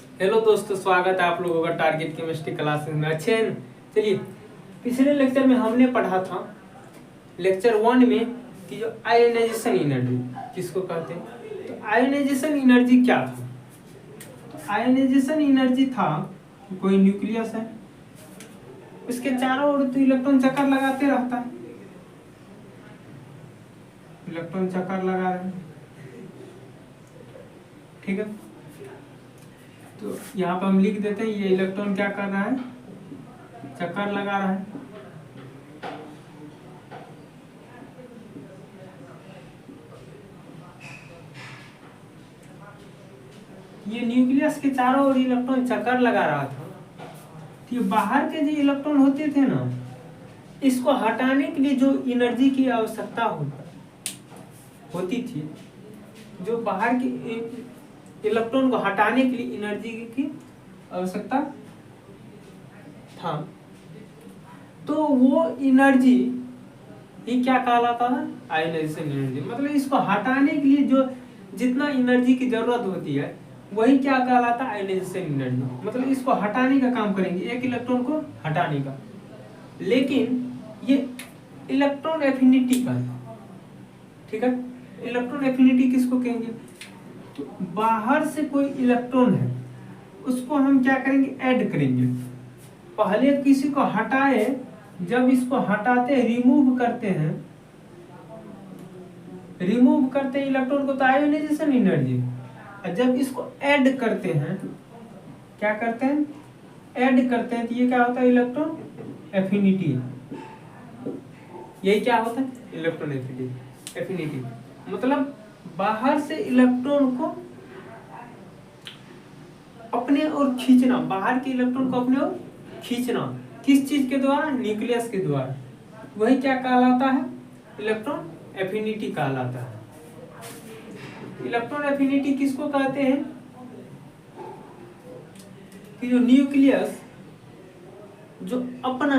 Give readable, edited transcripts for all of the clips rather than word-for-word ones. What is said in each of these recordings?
Hello दोस्तों, स्वागत है आप लोगों का टारगेट केमिस्ट्री क्लासेस में। अच्छे हैं? चलिए, पिछले लेक्चर में हमने पढ़ा था लेक्चर 1 में कि जो आयोनाइजेशन एनर्जी किसको कहते हैं। तो आयोनाइजेशन एनर्जी क्या था? तो आयोनाइजेशन एनर्जी था कोई न्यूक्लियस है, उसके चारों ओर तो इलेक्ट्रॉन चक्कर लगाते रहता है, इलेक्ट्रॉन चक्कर लगा रहे हैं, ठीक है। तो यहाँ पर हम लिख देते हैं ये इलेक्ट्रॉन क्या कर रहा है, चक्कर लगा रहा है। ये न्यूक्लियस के चारों ओर इलेक्ट्रॉन चक्कर लगा रहा था। तो ये बाहर के जो इलेक्ट्रॉन होते थे ना, इसको हटाने के लिए जो एनर्जी की आवश्यकता होती थी, जो बाहर के इलेक्ट्रॉन को हटाने के लिए एनर्जी की आवश्यकता था, तो वो एनर्जी ये क्या कहलाता था? Ionization energy. मतलब इसको हटाने के लिए जो जितना एनर्जी की जरूरत होती है वही क्या कहलाता है? Ionization energy. मतलब इसको हटाने का काम करेंगे, एक इलेक्ट्रॉन को हटाने का। लेकिन ये इलेक्ट्रॉन एफिनिटी का है, ठीक है। इलेक्ट्रॉन एफिनिटी किसको कहेंगे? तो बाहर से कोई इलेक्ट्रॉन है उसको हम क्या करेंगे? ऐड करेंगे। पहले किसी को हटाए, जब इसको हटाते रिमूव करते हैं इलेक्ट्रॉन को तो आयोनाइजेशन एनर्जी। और जब इसको ऐड करते हैं, क्या करते हैं? ऐड करते हैं, तो ये क्या होता है? Electron affinity. यही क्या होता है? Electron affinity. मतलब बाहर से इलेक्ट्रॉन को अपने ओर खींचना, बाहर के इलेक्ट्रॉन को अपने ओर खींचना। किस चीज के द्वारा? न्यूक्लियस के द्वारा। वही क्या कहलाता है? इलेक्ट्रॉन एफिनिटी कहलाता है। इलेक्ट्रॉन एफिनिटी किसको कहते हैं? कि जो न्यूक्लियस जो अपना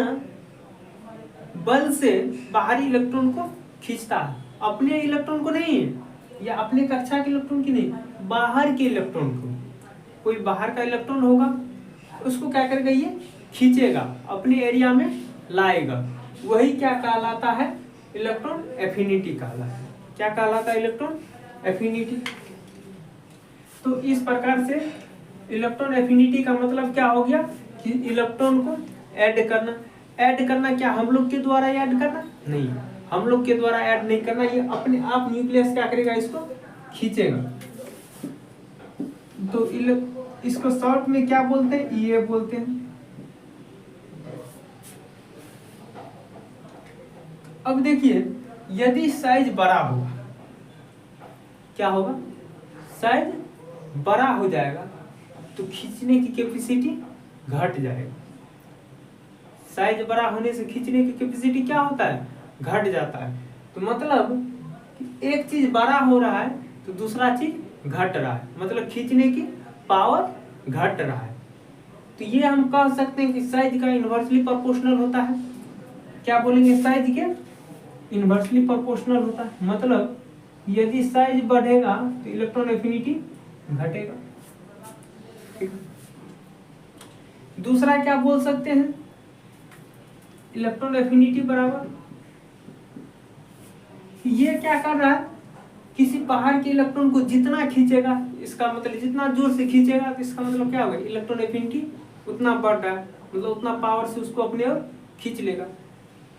बल से बाहरी इलेक्ट्रॉन को खींचता है, अपने इलेक्ट्रॉन को नहीं है, या अपने कक्षा के इलेक्ट्रॉन की नहीं, बाहर के इलेक्ट्रॉन को। कोई बाहर का इलेक्ट्रॉन होगा, उसको क्या करेगा? ये खींचेगा, अपने एरिया में लाएगा। वही क्या कहलाता है? इलेक्ट्रॉन एफिनिटी कहलाता है। क्या कहलाता है? Electron affinity. तो इस प्रकार से इलेक्ट्रॉन एफिनिटी का मतलब क्या हो गया? कि इलेक्ट्रॉन को ऐड करना। ऐड करना क्या हम लोग के द्वारा ऐड करना? नहीं, हम लोग के द्वारा ऐड नहीं करना, ये अपने आप न्यूक्लियस क्या करेगा? इसको खींचेगा। तो इसको शॉर्ट में क्या बोलते हैं? ये बोलते हैं। अब देखिए, यदि साइज बड़ा होगा, क्या होगा? साइज बड़ा हो जाएगा तो खींचने की कैपेसिटी घट जाएगा। साइज बड़ा होने से खींचने की कैपेसिटी क्या होता है? घट जाता है। तो मतलब कि एक चीज बड़ा हो रहा है तो दूसरा चीज घट रहा है, मतलब खींचने की पावर घट रहा है। तो ये हम कह सकते हैं कि साइज का इनवर्सली प्रोपोर्शनल होता है। क्या बोलेंगे? साइज के इनवर्सली प्रोपोर्शनल होता है। मतलब यदि साइज बढ़ेगा तो इलेक्ट्रॉन एफिनिटी घटेगा, ठीक है। दूसरा क्या बोल सकते हैं? इलेक्ट्रॉन एफिनिटी बराबर, ये क्या कर रहा है? किसी बाहर के इलेक्ट्रॉन को जितना खींचेगा, इसका मतलब जितना जोर से खींचेगा, तो इसका मतलब क्या होगा? इलेक्ट्रॉन एफिनिटी उतना बढ़ रहा है, मतलब उतना पावर से उसको अपने ओर खींच लेगा।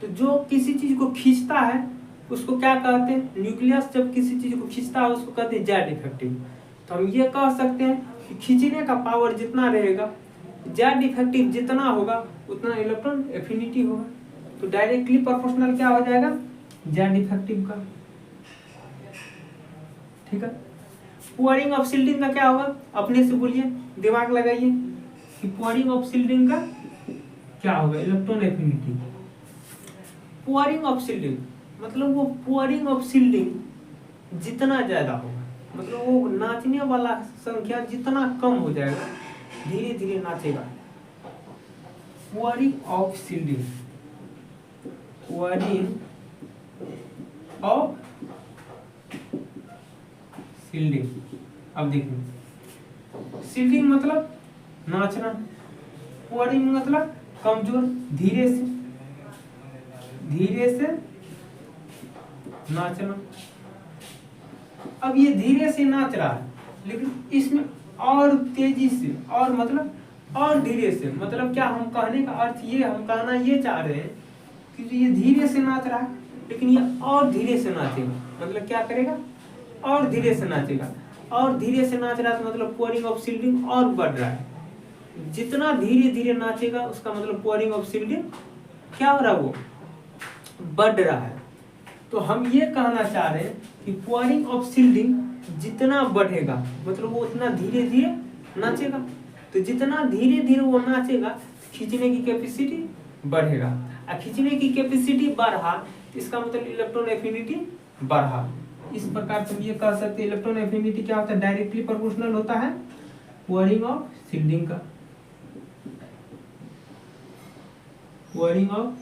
तो जो किसी चीज को खींचता है उसको क्या कहते हैं? न्यूक्लियस जब किसी चीज को खींचता है उसको कहते हैं जेड इफेक्टिव। तो हम ये कह सकते हैं कि खींचने का पावर जितना रहेगा, जेड इफेक्टिव जितना होगा, उतना इलेक्ट्रॉन एफिनिटी होगा। तो डायरेक्टली प्रोपोर्शनल क्या हो जाएगा? जेड इफेक्टिव का, ठीक है। पुअरिंग ऑफ शिल्डिंग का क्या होगा? अपने से बोलिए, दिमाग लगाइए कि पुअरिंग ऑफ शिल्डिंग का क्या होगा? Electron affinity. Pouring of shielding मतलब वो पुअरिंग ऑफ शिल्डिंग जितना ज्यादा होगा, मतलब वो नाचने वाला संख्या जितना कम हो जाएगा, धीरे धीरे नाचेगा। पुअरिंग ऑफ शिल्डिंग, पुअरिंग ऑफ शिल्डिंग। अब देखिए, शिल्डिंग मतलब नाचना, पोअरिंग मतलब कमजोर, धीरे से नाचना। अब ये धीरे से नाच रहा है, लेकिन इसमें और तेजी से, और मतलब और धीरे से, मतलब क्या हम कहने का अर्थ ये, हम कहना ये चाह रहे हैं कि ये धीरे से नाच रहा है, लेकिन ये और धीरे से नाचेगा, मतलब क्या करेगा, और धीरे से नाचेगा। और धीरे से नाच रहा है तो मतलब पोअरिंग ऑफ शील्डिंग और बढ़ रहा है। जितना धीरे धीरे नाचेगा उसका मतलब पोअरिंग ऑफ शील्डिंग क्या हो रहा है, वो बढ़ रहा है। तो हम ये कहना चाह रहे हैं कि पोअरिंग ऑफ शील्डिंग जितना बढ़ेगा मतलब वो उतना धीरे धीरे नाचेगा। तो जितना धीरे धीरे वो नाचेगा खींचने की कैपेसिटी बढ़ेगा, और खींचने की कैपेसिटी बढ़ा तो इसका मतलब इलेक्ट्रॉन एफिनिटी बढ़ा। इस प्रकार तुम ये कह सकते हैं इलेक्ट्रॉन एफिनिटी क्या होता है, डायरेक्टली प्रोपोर्शनल होता है पोअरिंग ऑफ शील्डिंग का। पोअरिंग ऑफ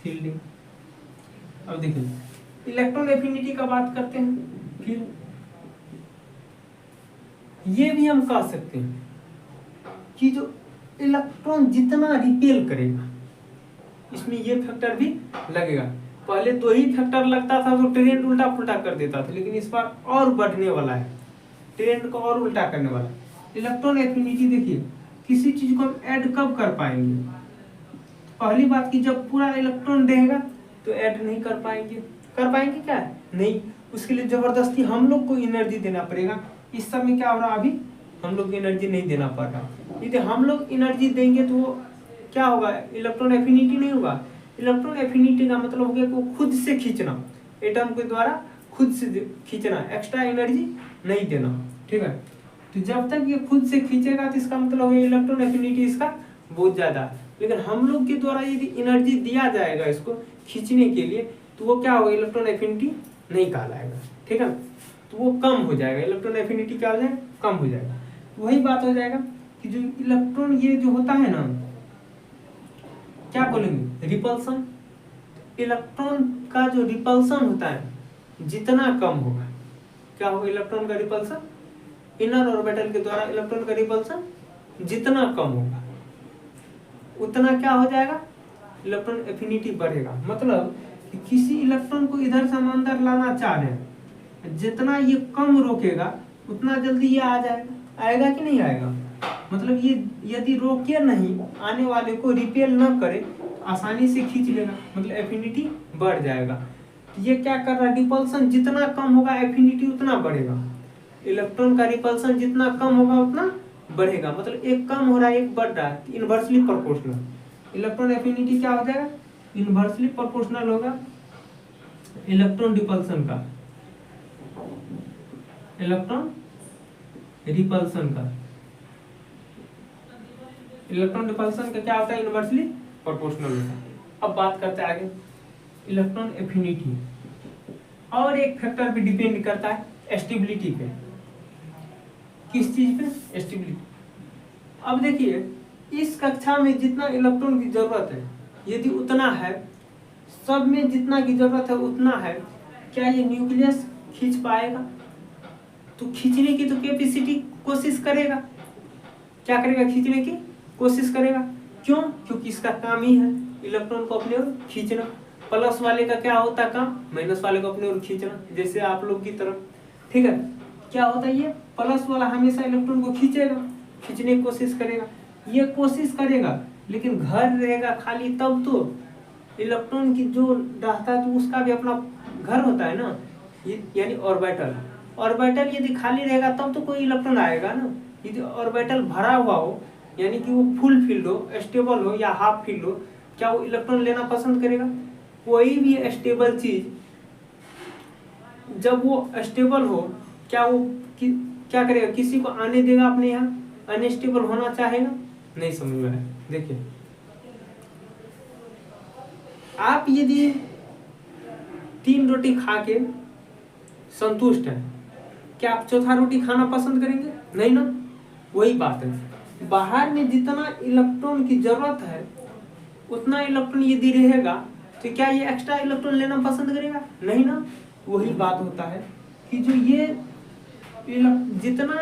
शील्डिंग। अब देखिए इलेक्ट्रॉन एफिनिटी का बात करते हैं, फिर ये भी हम कह सकते हैं कि जो इलेक्ट्रॉन जितना रिपेल करेगा इसमें ये फैक्टर भी लगेगा। पहले 2 ही फैक्टर लगता था तो ट्रेंड उल्टा पुल्टा कर देता था, लेकिन इस बार और बढ़ने वाला है, ट्रेंड को और उल्टा करने वाला है। इलेक्ट्रॉन एफिनिटी देखिए किसी चीज को हम ऐड कब कर पाएंगे, पहली बात की जब पूरा इलेक्ट्रॉन रहेगा तो ऐड नहीं कर पाएंगे। कर पाएंगे क्या, नहीं, उसके लिए जबरदस्ती हम लोग को एनर्जी देना पड़ेगा। इस समय क्या हो रहा, अभी हम लोग एनर्जी नहीं देना पड़ रहा। यदि हम लोग एनर्जी देंगे तो वो क्या होगा, इलेक्ट्रॉन एफिनिटी नहीं होगा। इलेक्ट्रॉन एफिनिटी का मतलब हो गया कि वो खुद से खींचना, एटम के द्वारा खुद से खींचना, एक्स्ट्रा एनर्जी नहीं देना, ठीक है। तो जब तक ये खुद से खींचेगा तो इसका मतलब हो गया इलेक्ट्रॉन एफिनिटी इसका बहुत ज्यादा है। लेकिन हम लोग के द्वारा यदि एनर्जी दिया जाएगा इसको खींचने के लिए तो वो क्या होगा, इलेक्ट्रॉन एफिनिटी नहीं कहलाएगा, ठीक है। तो वो कम हो जाएगा, इलेक्ट्रॉन एफिनिटी क्या हो जाएगा, कम हो जाएगा। तो वही बात हो जाएगा कि जो इलेक्ट्रॉन ये जो होता है ना, क्या बोलेंगे, रिपल्सन। इलेक्ट्रॉन का जो रिपल्सन होता है जितना कम होगा, क्या होगा, इलेक्ट्रॉन का रिपल्सन, इनर ऑर्बिटल के द्वारा इलेक्ट्रॉन का रिपल्सन जितना कम होगा उतना क्या हो जाएगा, इलेक्ट्रॉन एफिनिटी बढ़ेगा। मतलब कि किसी इलेक्ट्रॉन को इधर से हम अंदर लाना चाह रहे हैं, जितना ये कम रोकेगा उतना जल्दी ये आ जाएगा, आएगा कि नहीं आएगा। मतलब ये यदि रोके नहीं, आने वाले को रिपेल न करे, आसानी से खींच लेगा, मतलब एफिनिटी बढ़ जाएगा। तो ये क्या कर रहा है, रिपल्सन जितना कम होगा एफिनिटी उतना बढ़ेगा। इलेक्ट्रॉन का रिपल्सन जितना कम होगा उतना बढ़ेगा, मतलब एक कम हो रहा है एक बढ़ रहा है, इनवर्सली प्रोपोर्शनल। इलेक्ट्रॉन एफिनिटी क्या हो जाएगा, इनवर्सली प्रोपोर्शनल होगा इलेक्ट्रॉन रिपल्सन का, इलेक्ट्रॉन रिपल्सन का। इलेक्ट्रॉन रिपल्सन का क्या होता है, इनवर्सली प्रोपोर्शनल होता है। अब बात करते हैं आगे, इलेक्ट्रॉन एफिनिटी और एक फैक्टर पे डिपेंड करता है, स्टेबिलिटी पे। किस चीज पे, स्टेबिलिटी। अब देखिए इस कक्षा में जितना इलेक्ट्रॉन की जरूरत है यदि उतना है, सब में जितना की जरूरत है उतना है, क्या ये न्यूक्लियस खींच पाएगा, तो खींचने की तो कैपेसिटी कोशिश करेगा, क्या करेगा, खींचने की कोशिश करेगा। क्यों, क्योंकि इसका काम ही है इलेक्ट्रॉन को अपने ओर खींचना। प्लस वाले का क्या होता है काम, माइनस वाले को अपने ओर खींचना, जैसे आप लोग की तरफ, ठीक है। क्या होता है, ये प्लस वाला हमेशा इलेक्ट्रॉन को खींचेगा, खींचने की कोशिश करेगा, ये कोशिश करेगा, लेकिन घर रहेगा खाली तब तो इलेक्ट्रॉन की जो रहता है तो उसका भी अपना घर होता है ना, यानी ऑर्बिटल। ऑर्बिटल यदि खाली रहेगा तब तो कोई इलेक्ट्रॉन आएगा ना। यदि ऑर्बिटल भरा हुआ हो, यानी कि वो फुल फील्ड हो, स्टेबल हो या हाफ फील्ड हो, क्या वो इलेक्ट्रॉन लेना पसंद करेगा। कोई भी स्टेबल चीज जब वो स्टेबल हो, क्या वो क्या करेगा, किसी को आने देगा अपने यहाँ, अनस्टेबल होना चाहेगा, नहीं समझ में आया। देखिए आप यदि 3 रोटी खा के संतुष्ट हैं, क्या आप चौथा रोटी खाना पसंद करेंगे, नहीं ना। वही बात है, बाहर में जितना इलेक्ट्रॉन की जरूरत है उतना इलेक्ट्रॉन यदि रहेगा तो क्या ये एक्स्ट्रा इलेक्ट्रॉन लेना पसंद करेगा, नहीं ना। वही बात होता है कि जो ये जितना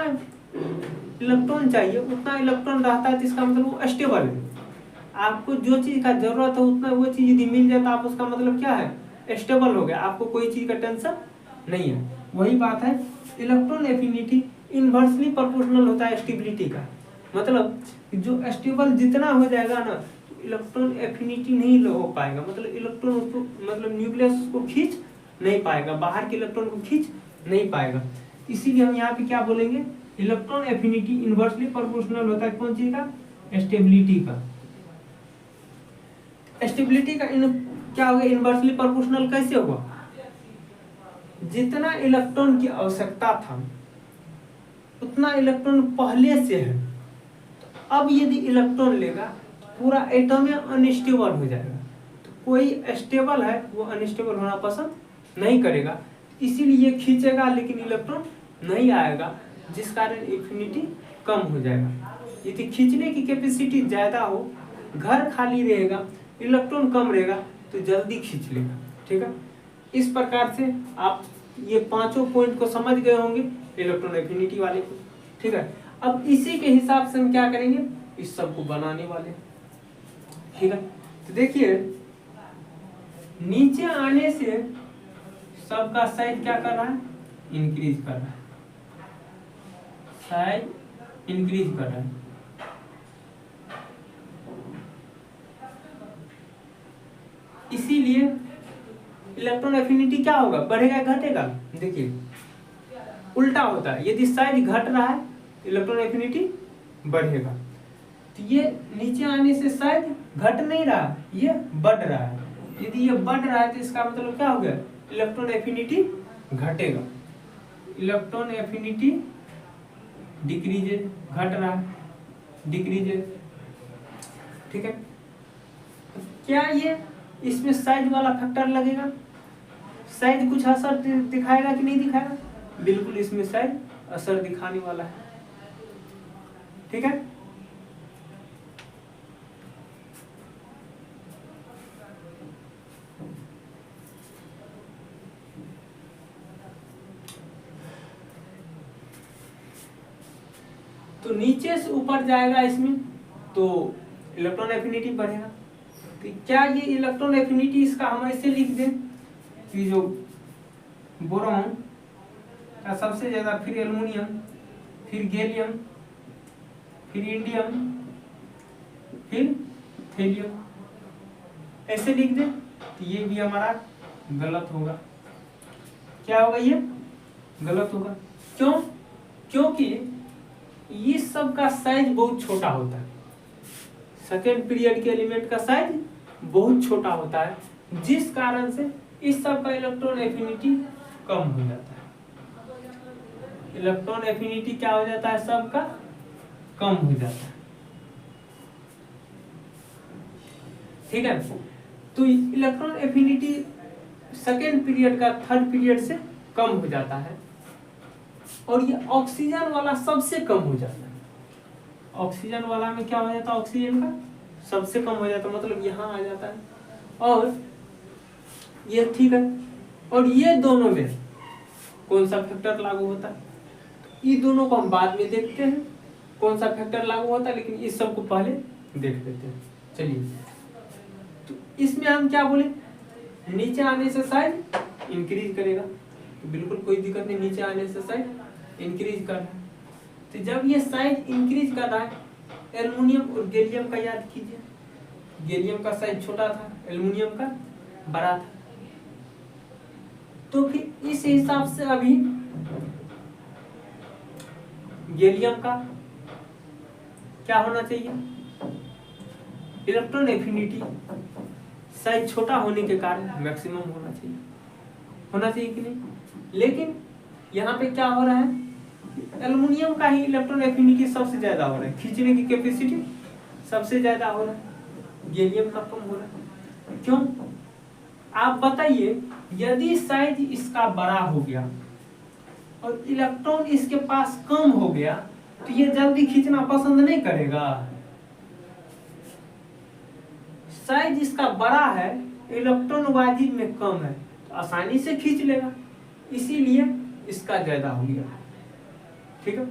इलेक्ट्रॉन चाहिए उतना इलेक्ट्रॉन रहता है, तो इसका मतलब वो स्टेबल है। आपको जो चीज का जरूरत है उतना वो चीज यदि मिल जाता है, आप उसका मतलब क्या है, स्टेबल हो गया, आपको कोई चीज का टेंशन नहीं है। वही बात है, इलेक्ट्रॉन एफिनिटी इनवर्सली प्रोपोर्शनल होता है स्टेबिलिटी का। मतलब जो स्टेबल जितना हो जाएगा ना, तो इलेक्ट्रॉन एफिनिटी नहीं हो पाएगा, मतलब इलेक्ट्रॉन उसको, मतलब न्यूक्लियस उसको खींच नहीं पाएगा, बाहर के इलेक्ट्रॉन को खींच नहीं पाएगा। इसीलिए हम यहाँ पे क्या बोलेंगे, इलेक्ट्रॉन एफिनिटी इनवर्सली प्रोपोर्शनल होता है कौन चीज का, स्टेबिलिटी का। स्टेबिलिटी का क्या होगा, इनवर्सली प्रोपोर्शनल कैसे होगा, जितना इलेक्ट्रॉन की आवश्यकता था उतना इलेक्ट्रॉन पहले से है, तो अब यदि इलेक्ट्रॉन लेगा पूरा एटम में अनस्टेबल हो जाएगा, तो कोई स्टेबल है वो अनस्टेबल होना पसंद नहीं करेगा, इसीलिए खींचेगा लेकिन इलेक्ट्रॉन नहीं आएगा, जिस कारण एफिनिटी कम हो जाएगा। यदि खींचने की कैपेसिटी ज्यादा हो, घर खाली रहेगा, इलेक्ट्रॉन कम रहेगा, तो जल्दी खींच लेगा। ठीक है, इस प्रकार से आप ये पांचों पॉइंट को समझ गए होंगे इलेक्ट्रॉन एफिनिटी वाले को। ठीक है, अब इसी के हिसाब से हम क्या करेंगे, इस सब को बनाने वाले। ठीक है, तो देखिए नीचे आने से सबका साइज क्या कर रहा है, इंक्रीज कर रहा है, साइज इंक्रीज कर रहा है। इसीलिए इलेक्ट्रॉन एफिनिटी क्या होगा, बढ़ेगा घटेगा, देखिए उल्टा होता है, यदि साइज घट रहा है इलेक्ट्रॉन एफिनिटी बढ़ेगा। तो ये नीचे आने से साइज घट नहीं रहा, ये बढ़ रहा है। यदि ये बढ़ रहा है तो इसका मतलब क्या हो गया, इलेक्ट्रॉन एफिनिटी घटेगा, इलेक्ट्रॉन एफिनिटी डिक्रीजेज, घट रहा है, डिक्रीजेज। ठीक है, क्या ये इसमें साइज वाला फैक्टर लगेगा, साइज कुछ असर दिखाएगा कि नहीं दिखाएगा, बिल्कुल इसमें साइज असर दिखाने वाला है। ठीक है, तो नीचे से ऊपर जाएगा इसमें तो इलेक्ट्रॉन एफिनिटी बढ़ेगा। तो क्या ये इलेक्ट्रॉन एफिनिटी इसका हम ऐसे लिख दें कि जो बोरॉन का सबसे ज्यादा, फिर एल्युमिनियम, फिर गैलियम, फिर इंडियम, फिर थेलियम, ऐसे लिख दें, तो ये भी हमारा गलत होगा। क्या होगा, ये गलत होगा। क्यों, क्योंकि इस सब का साइज बहुत छोटा होता है, सेकेंड पीरियड के एलिमेंट का साइज बहुत छोटा होता है, जिस कारण से इस सब का इलेक्ट्रॉन एफिनिटी कम हो जाता है। इलेक्ट्रॉन एफिनिटी क्या हो जाता है, सबका कम हो जाता है। ठीक है, तो इलेक्ट्रॉन एफिनिटी सेकेंड पीरियड का थर्ड पीरियड से कम हो जाता है, और ये ऑक्सीजन वाला सबसे कम हो जाता है। ऑक्सीजन वाला में क्या हो जाता है, ऑक्सीजन का सबसे कम हो जाता है, मतलब यहाँ आ जाता है। और ये ठीक है, और ये दोनों में कौन सा फैक्टर लागू होता है, ये दोनों को हम बाद में देखते हैं कौन सा फैक्टर लागू होता है, लेकिन इस सब को पहले देख लेते हैं। चलिए, तो इसमें हम क्या बोले, नीचे आने से साइज इंक्रीज करेगा, तो बिल्कुल कोई दिक्कत नहीं, नीचे आने से साइज इंक्रीज कर रहा है। तो जब ये साइज इंक्रीज कर रहा है, एल्युमिनियम और गैलियम का याद कीजिए, गैलियम का साइज छोटा था, एल्युमिनियम का बड़ा था, तो फिर इस हिसाब से अभी गैलियम का क्या होना चाहिए, इलेक्ट्रॉन एफिनिटी साइज छोटा होने के कारण मैक्सिमम होना चाहिए कि नहीं। लेकिन यहाँ पे क्या हो रहा है, एल्युमिनियम का ही इलेक्ट्रॉन एफिनिटी सबसे ज्यादा हो रहा है, खींचने की कैपेसिटी सबसे ज्यादा हो रहा है, गैलियम का कम हो रहा है। क्यों, आप बताइए, यदि साइज इसका बड़ा हो गया और इलेक्ट्रॉन इसके पास कम हो गया, तो ये जल्दी खींचना पसंद नहीं करेगा। साइज इसका बड़ा है, इलेक्ट्रॉन वाजिब में कम है, तो आसानी से खींच लेगा, इसीलिए इसका ज्यादा हो गया। ठीक है,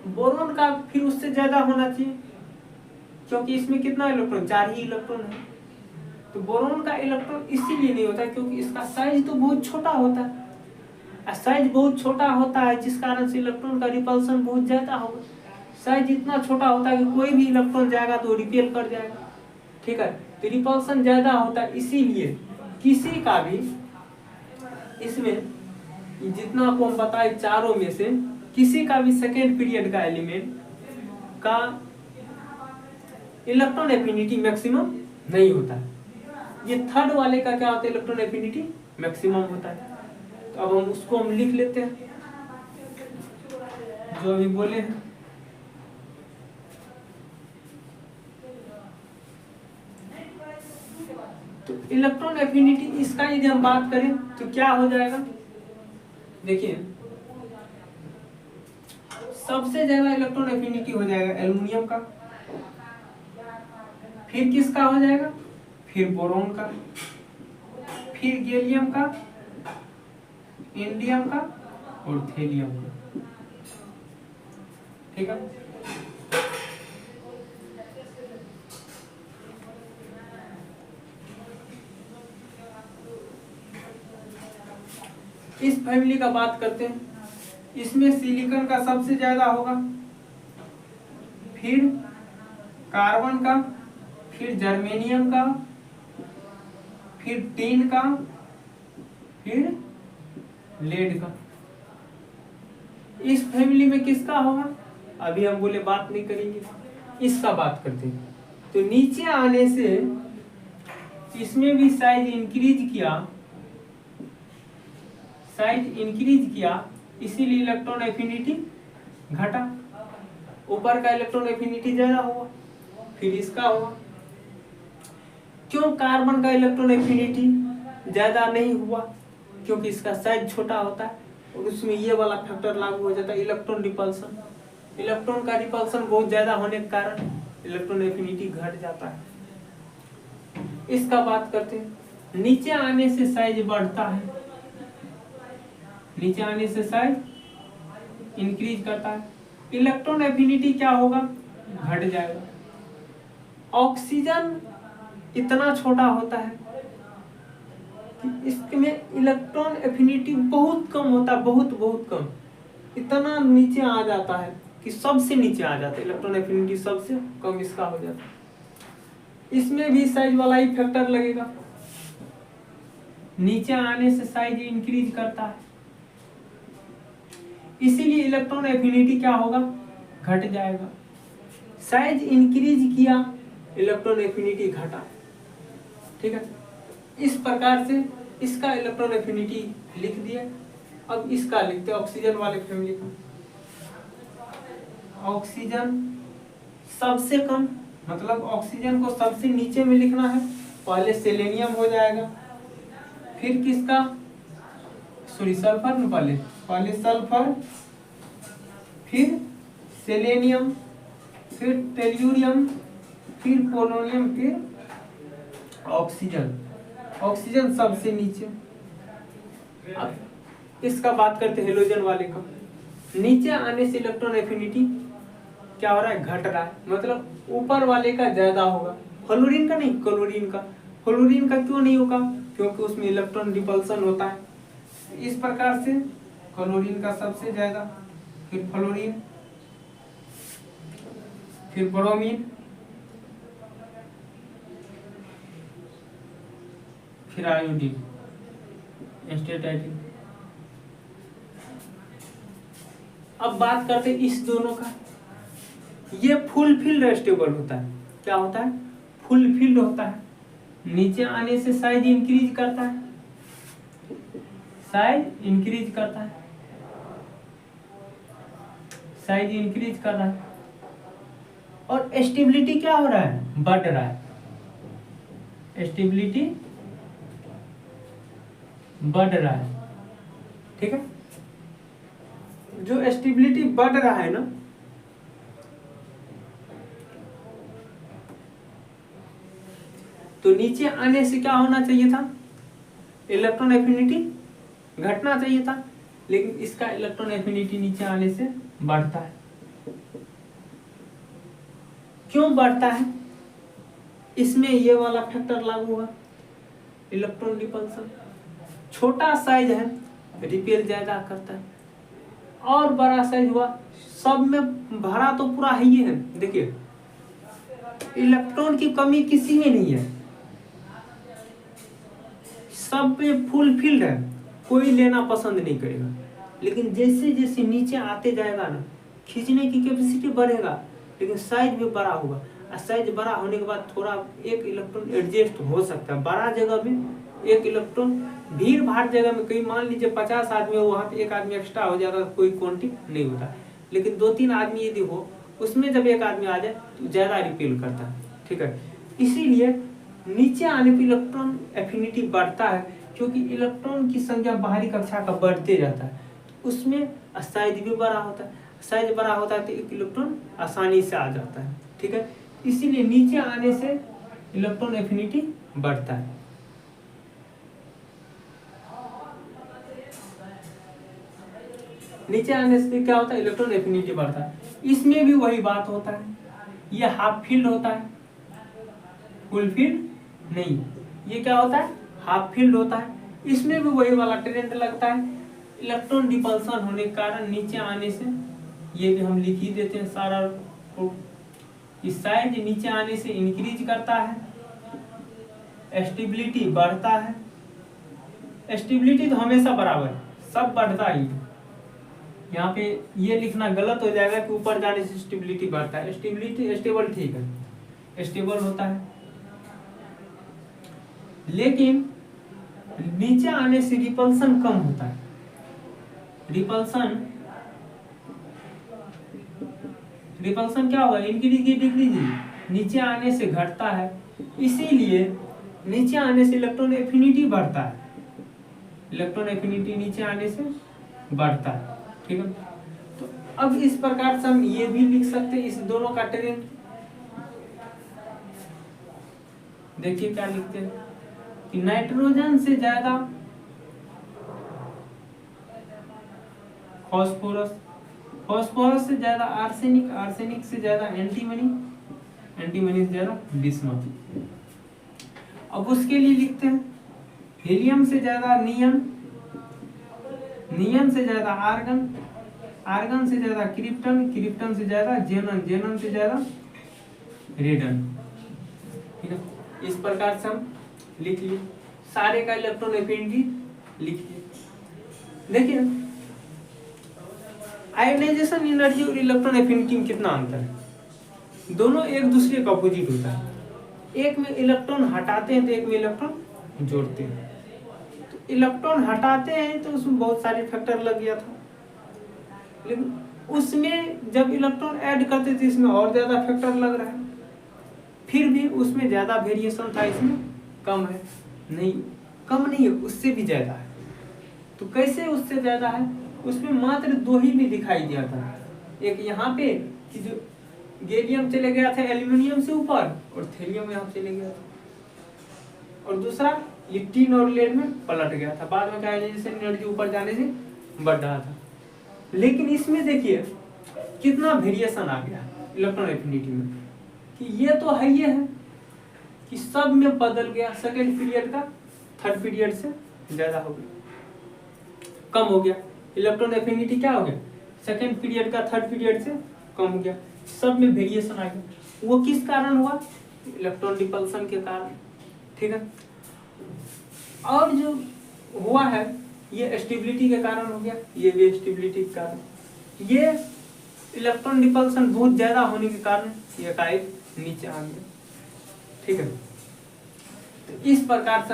बोरोन का फिर उससे ज्यादा होना चाहिए, क्योंकि इसमें कितना इलेक्ट्रॉन, 4 ही इलेक्ट्रॉन है। तो बोरोन का इलेक्ट्रॉन इसीलिए नहीं होता क्योंकि इसका साइज तो बहुत छोटा होता है, साइज बहुत छोटा होता है जिस कारण से इलेक्ट्रॉन का रिपल्सन बहुत ज्यादा होगा। साइज इतना छोटा होता है कि कोई भी इलेक्ट्रॉन जाएगा तो रिपेल कर जाएगा, ठीक है। तो रिपल्सन ज्यादा होता है, इसीलिए किसी का भी इसमें जितना आपको हम बताए चारों में से किसी का भी सेकेंड पीरियड का एलिमेंट का इलेक्ट्रॉन एफिनिटी मैक्सिमम नहीं होता है। ये थर्ड वाले का क्या होता है, इलेक्ट्रॉन एफिनिटी मैक्सिमम होता है। तो अब हम उसको हम लिख लेते हैं जो अभी बोले हैं। तो इलेक्ट्रॉन एफिनिटी इसका यदि हम बात करें तो क्या हो जाएगा, देखिए सबसे ज्यादा इलेक्ट्रॉन एफिनिटी हो जाएगा एल्युमिनियम का, फिर किसका हो जाएगा, फिर बोरोन का, फिर गैलियम का, इंडियम का और थेलियम का, ठीक है। इस फैमिली का बात करते हैं, इसमें सिलिकॉन का सबसे ज्यादा होगा, फिर कार्बन का, फिर जर्मेनियम का, फिर टिन का, फिर लेड का। इस फैमिली में किसका होगा, अभी हम बोले बात नहीं करेंगे, इसका बात करते हैं। तो नीचे आने से इसमें भी साइज इंक्रीज किया, इसीलिए इलेक्ट्रॉन एफिनिटी घटा। ऊपर का इलेक्ट्रॉन एफिनिटी ज्यादा हुआ, फिर इसका हुआ। क्यों कार्बन का इलेक्ट्रॉन एफिनिटी ज्यादा नहीं हुआ, क्योंकि इसका साइज छोटा होता है और उसमें ये वाला फैक्टर लागू हो जाता है, इलेक्ट्रॉन रिपल्सन। इलेक्ट्रॉन का रिपल्सन बहुत ज्यादा होने के कारण इलेक्ट्रॉन एफिनिटी घट जाता है। इसका बात करते हैं, नीचे आने से साइज बढ़ता है, नीचे आने से साइज इंक्रीज करता है, इलेक्ट्रॉन एफिनिटी क्या होगा, घट जाएगा। ऑक्सीजन इतना छोटा होता है कि इसमें इलेक्ट्रॉन एफिनिटी बहुत कम होता है, बहुत कम, इतना नीचे आ जाता है कि सबसे नीचे आ जाता है, इलेक्ट्रॉन एफिनिटी सबसे कम इसका हो जाता है। इसमें भी साइज वाला ही फैक्टर लगेगा, नीचे आने से साइज इंक्रीज करता है, इसीलिए इलेक्ट्रॉन एफिनिटी क्या होगा, घट जाएगा। साइज इंक्रीज किया, इलेक्ट्रॉन एफिनिटी घटा, ठीक है। इस प्रकार से इसका इलेक्ट्रॉन एफिनिटी लिख दिया। अब इसका लिखते हैं ऑक्सीजन वाले फैमिली का। ऑक्सीजन सबसे कम, मतलब ऑक्सीजन को सबसे नीचे में लिखना है, पहले सेलेनियम हो जाएगा, फिर किसका, सॉरी सल्फर में, पहले सल्फर, फिर सेलेनियम, फिर टेल्यूरियम, फिर पोलोनियम, फिर ऑक्सीजन। ऑक्सीजन सबसे नीचे। अब इसका बात करते हैं हेलोजन वाले का। नीचे आने से इलेक्ट्रॉन एफिनिटी क्या हो रहा है, घट रहा है, मतलब ऊपर वाले का ज्यादा होगा, फ्लोरीन का नहीं, क्लोरीन का। फ्लोरीन का क्यों नहीं होगा, क्योंकि उसमें इलेक्ट्रॉन रिपल्सन होता है। इस प्रकार से क्लोरीन का सबसे ज्यादा, फिर फ्लोरीन, फिर ब्रोमीन, फिर आयोडीन, एस्टेटाइटिन। अब बात करते हैं इस दोनों का। ये फुलफिल्ड स्टेबल होता है, क्या होता है, फुलफिल्ड होता है। नीचे आने से साइज इंक्रीज करता है, साइज इंक्रीज करता है, साइज इंक्रीज कर रहा है, और स्टेबिलिटी क्या हो रहा है, बढ़ रहा है, स्टेबिलिटी बढ़ रहा है, ठीक है। जो स्टेबिलिटी बढ़ रहा है ना, तो नीचे आने से क्या होना चाहिए था, इलेक्ट्रॉन एफिनिटी घटना चाहिए था, लेकिन इसका इलेक्ट्रॉन एफिनिटी नीचे आने से बढ़ता है। क्यों बढ़ता है? इसमें ये वाला फैक्टर लागू हुआ, इलेक्ट्रॉन रिपल्सन। छोटा साइज है, रिपेल ज्यादा करता है, और बड़ा साइज हुआ, सब में भरा तो पूरा ही है। देखिए इलेक्ट्रॉन की कमी किसी में नहीं है, सब पे फुल फिल्ड है, कोई लेना पसंद नहीं करेगा। लेकिन जैसे जैसे नीचे आते जाएगा ना, खींचने की कैपेसिटी बढ़ेगा, लेकिन साइज भी बड़ा होगा। और साइज बड़ा होने के बाद थोड़ा एक इलेक्ट्रॉन एडजस्ट हो सकता है। बड़ा जगह में एक इलेक्ट्रॉन, भीड़ भाड़ जगह में कहीं मान लीजिए 50 आदमी हो, वहां पे एक आदमी एक्स्ट्रा हो जाएगा, कोई क्वांटिटी नहीं होता। लेकिन 2-3 आदमी यदि हो, उसमें जब एक आदमी आ जाए तो ज्यादा रिपेल करता है। ठीक है, इसीलिए नीचे आने पर इलेक्ट्रॉन एफिनिटी बढ़ता है, क्योंकि इलेक्ट्रॉन की संख्या बाहरी कक्षा का बढ़ते जाता है, उसमें साइज भी बड़ा होता है। साइज बड़ा होता है तो एक इलेक्ट्रॉन आसानी से आ जाता है। ठीक है, इसीलिए नीचे आने से इलेक्ट्रॉन एफिनिटी बढ़ता है। नीचे आने से क्या होता है? इलेक्ट्रॉन एफिनिटी बढ़ता है। इसमें भी वही बात होता है, ये हाफ फील्ड होता है, फुल फील्ड नहीं। ये क्या होता है? हाफ फील्ड होता है। इसमें भी वही वाला ट्रेंड लगता है, इलेक्ट्रॉन रिपल्सन होने के कारण नीचे आने से, ये भी हम लिख ही देते हैं सारा। इस साइज नीचे आने से इंक्रीज करता है, स्टेबिलिटी बढ़ता है। स्टेबिलिटी तो हमेशा बराबर है, सब बढ़ता ही है। यहाँ पे ये लिखना गलत हो जाएगा कि ऊपर जाने से स्टेबिलिटी बढ़ता है। स्टेबिलिटी स्टेबल ठीक है, स्टेबल होता है, लेकिन नीचे आने से रिपल्सन कम होता है। रिपल्सन क्या होगा? इंक्रीज की डिक्रीज, नीचे आने से घटता है, इसीलिए नीचे आने से इलेक्ट्रॉन एफिनिटी बढ़ता है। इलेक्ट्रॉन एफिनिटी नीचे आने से बढ़ता है। ठीक है, तो अब इस प्रकार से हम ये भी लिख सकते हैं, इस दोनों का ट्रेंड। देखिए क्या लिखते हैं कि नाइट्रोजन से ज्यादा फॉस्फोरस, फॉस्फोरस से ज्यादा आर्सेनिक, आर्सेनिक से ज्यादा एंटीमनी, एंटीमनी से ज्यादा बिस्मथ। अब उसके लिए लिखते हैं हीलियम से ज्यादा नियन, नियन से ज्यादा आर्गन, आर्गन से ज्यादा क्रिप्टन, क्रिप्टन से ज्यादा जेनन, जेनन से ज्यादा रेडन। ठीक है, इस प्रकार से हम लिख लिए, सारे का इलेक्ट्रॉन एफिनिटी लिख लिए। देखिए आयोनाइजेशन एनर्जी और इलेक्ट्रॉन एफिनिटी में कितना अंतर है? दोनों एक दूसरे का अपोजिट होता है। एक में इलेक्ट्रॉन हटाते हैं तो एक में इलेक्ट्रॉन जोड़ते हैं। तो इलेक्ट्रॉन हटाते हैं तो उसमें बहुत सारे फैक्टर लग गया था, लेकिन उसमें जब इलेक्ट्रॉन ऐड करते थे इसमें और ज्यादा फैक्टर लग रहा है। फिर भी उसमें ज्यादा वेरिएशन था, इसमें कम है। नहीं, कम नहीं है, उससे भी ज्यादा है। तो कैसे उससे ज्यादा है? उसमें मात्र 2 ही में दिखाई दिया था। एक यहाँ पे कि जो गैलियम चले गया था एल्यूमिनियम से ऊपर, और थेलियम यहाँ चले गया था, और दूसरा ये टीन और लेड में पलट गया था। बाद में आयोनाइजेशन एनर्जी ऊपर जाने से बढ़ रहा था। लेकिन इसमें देखिए कितना वेरिएशन आ गया इलेक्ट्रॉन एफिनिटी में, कि ये तो है, ये है कि सब में बदल गया। सेकेंड पीरियड का थर्ड पीरियड से ज्यादा हो गया, कम हो गया। इलेक्ट्रॉन एफिनिटी क्या हो गया? सेकेंड पीरियड का थर्ड पीरियड से कम हो गया, सब में वेरिएशन आ गया। वो किस कारण हुआ? इलेक्ट्रॉन रिपल्सन के कारण। ठीक है, और जो हुआ है ये स्टेबिलिटी के कारण हो गया, ये भी स्टेबिलिटी के कारण। ये इलेक्ट्रॉन रिपल्सन बहुत ज्यादा होने के कारण ये टाइप नीचे आ गया। ठीक है, तो इस प्रकार से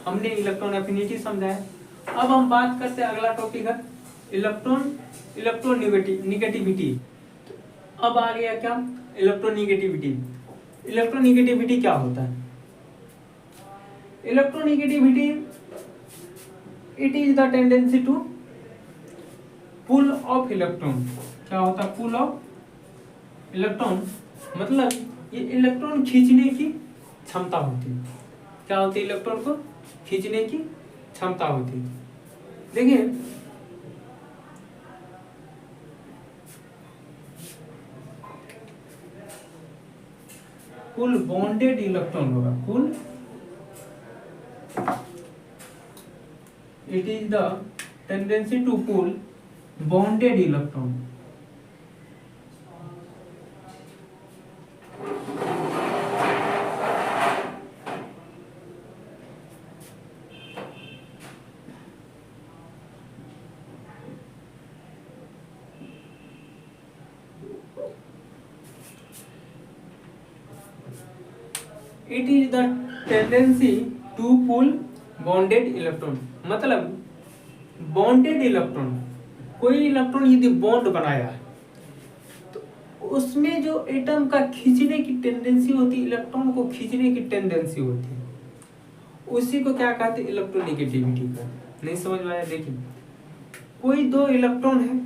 हमने इलेक्ट्रॉन एफिनिटी समझा है। अब हम बात करते हैं, अगला टॉपिक है इलेक्ट्रॉन निगेटिविटी। अब आ गया क्या? इलेक्ट्रोनिगेटिविटी। इलेक्ट्रोनिगेटिविटी क्या होता है? Electronegativity it is the tendency to pull of electron. क्या होता है? पुल ऑफ इलेक्ट्रॉन, मतलब ये इलेक्ट्रॉन खींचने की क्षमता होती है। क्या होती है? इलेक्ट्रॉन को खींचने की क्षमता होती है। देखिए कुल बॉन्डेड इलेक्ट्रॉन होगा, कुल it is the tendency to pull bonded electron. It is the tendency to pull bonded electron, मतलब बॉन्डेड इलेक्ट्रॉन, कोई इलेक्ट्रॉन यदि बॉन्ड बनाया तो उसमें जो एटम का खींचने की टेंडेंसी होती है, इलेक्ट्रॉन को खींचने की टेंडेंसी होती है, उसी को क्या कहते हैं, इलेक्ट्रोनेगेटिविटी का। नहीं समझ में आया? देखिए कोई दो इलेक्ट्रॉन है,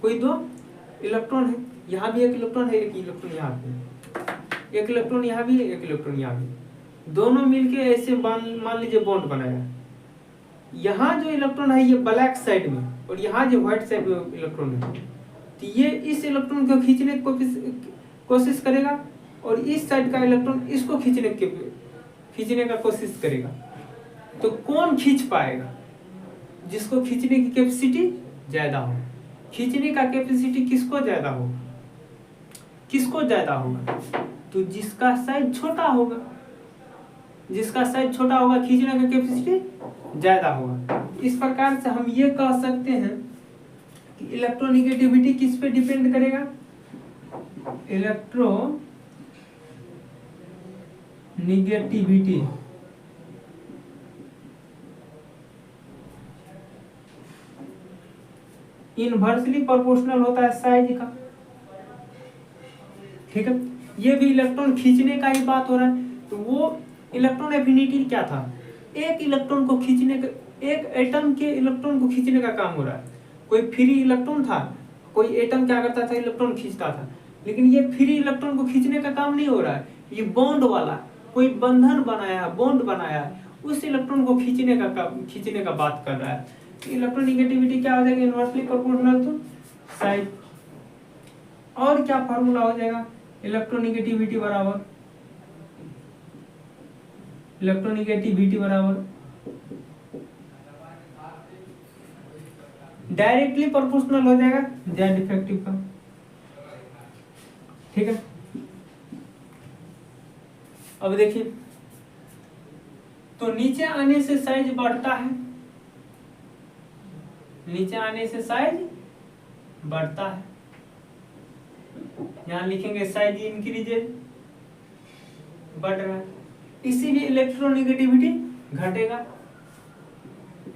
कोई दो इलेक्ट्रॉन है, यहाँ भी एक इलेक्ट्रॉन है, एक इलेक्ट्रॉन यहाँ पे, एक इलेक्ट्रॉन यहाँ भी है, एक इलेक्ट्रॉन यहाँ भी, दोनों मिलके ऐसे मान लीजिए बॉन्ड बनाया। यहाँ जो इलेक्ट्रॉन है ये ब्लैक साइड में और यहाँ जो व्हाइट साइड में इलेक्ट्रॉन है, तो ये इस इलेक्ट्रॉन को खींचने की कोशिश करेगा और इस साइड का इलेक्ट्रॉन इसको खींचने का कोशिश करेगा। तो कौन खींच पाएगा? जिसको खींचने की कैपेसिटी ज्यादा हो। खींचने का कैपेसिटी किसको ज्यादा होगा? किसको ज्यादा होगा? तो जिसका साइज छोटा होगा, जिसका साइज छोटा होगा खींचने का कैपेसिटी ज्यादा होगा। इस प्रकार से हम ये कह सकते हैं कि इलेक्ट्रोनेगेटिविटी किस पे डिपेंड करेगा? इलेक्ट्रोनेगेटिविटी इनवर्सली प्रोपोर्शनल होता है साइज का। ठीक है, ये भी इलेक्ट्रॉन खींचने का ही बात हो रहा है। तो वो इलेक्ट्रॉन एफिनिटी क्या था? एक इलेक्ट्रॉन को खींचने का, एक एटम के इलेक्ट्रॉन को खींचने का काम हो रहा है। कोई फ्री इलेक्ट्रॉन था, कोई एटम क्या करता था, इलेक्ट्रॉन खींचता था। लेकिन ये फ्री इलेक्ट्रॉन को खींचने का काम नहीं हो रहा है, ये बॉन्ड वाला कोई बंधन बनाया, बॉन्ड बनाया, उस इलेक्ट्रॉन को खींचने का बात कर रहा है। इलेक्ट्रोनेगेटिविटी क्या हो जाएगा? Inversely proportional to size. और क्या फार्मूला हो जाएगा? इलेक्ट्रोनेगेटिविटी बराबर डायरेक्टली प्रोपोर्शनल हो जाएगा जेड इफेक्टिव का। ठीक है, अब देखिए, तो नीचे आने से साइज बढ़ता है, नीचे आने से साइज बढ़ता है। यहां लिखेंगे साइज इंक्रीजेज, बढ़ रहा है, इसीलिए इलेक्ट्रोनेगेटिविटी घटेगा।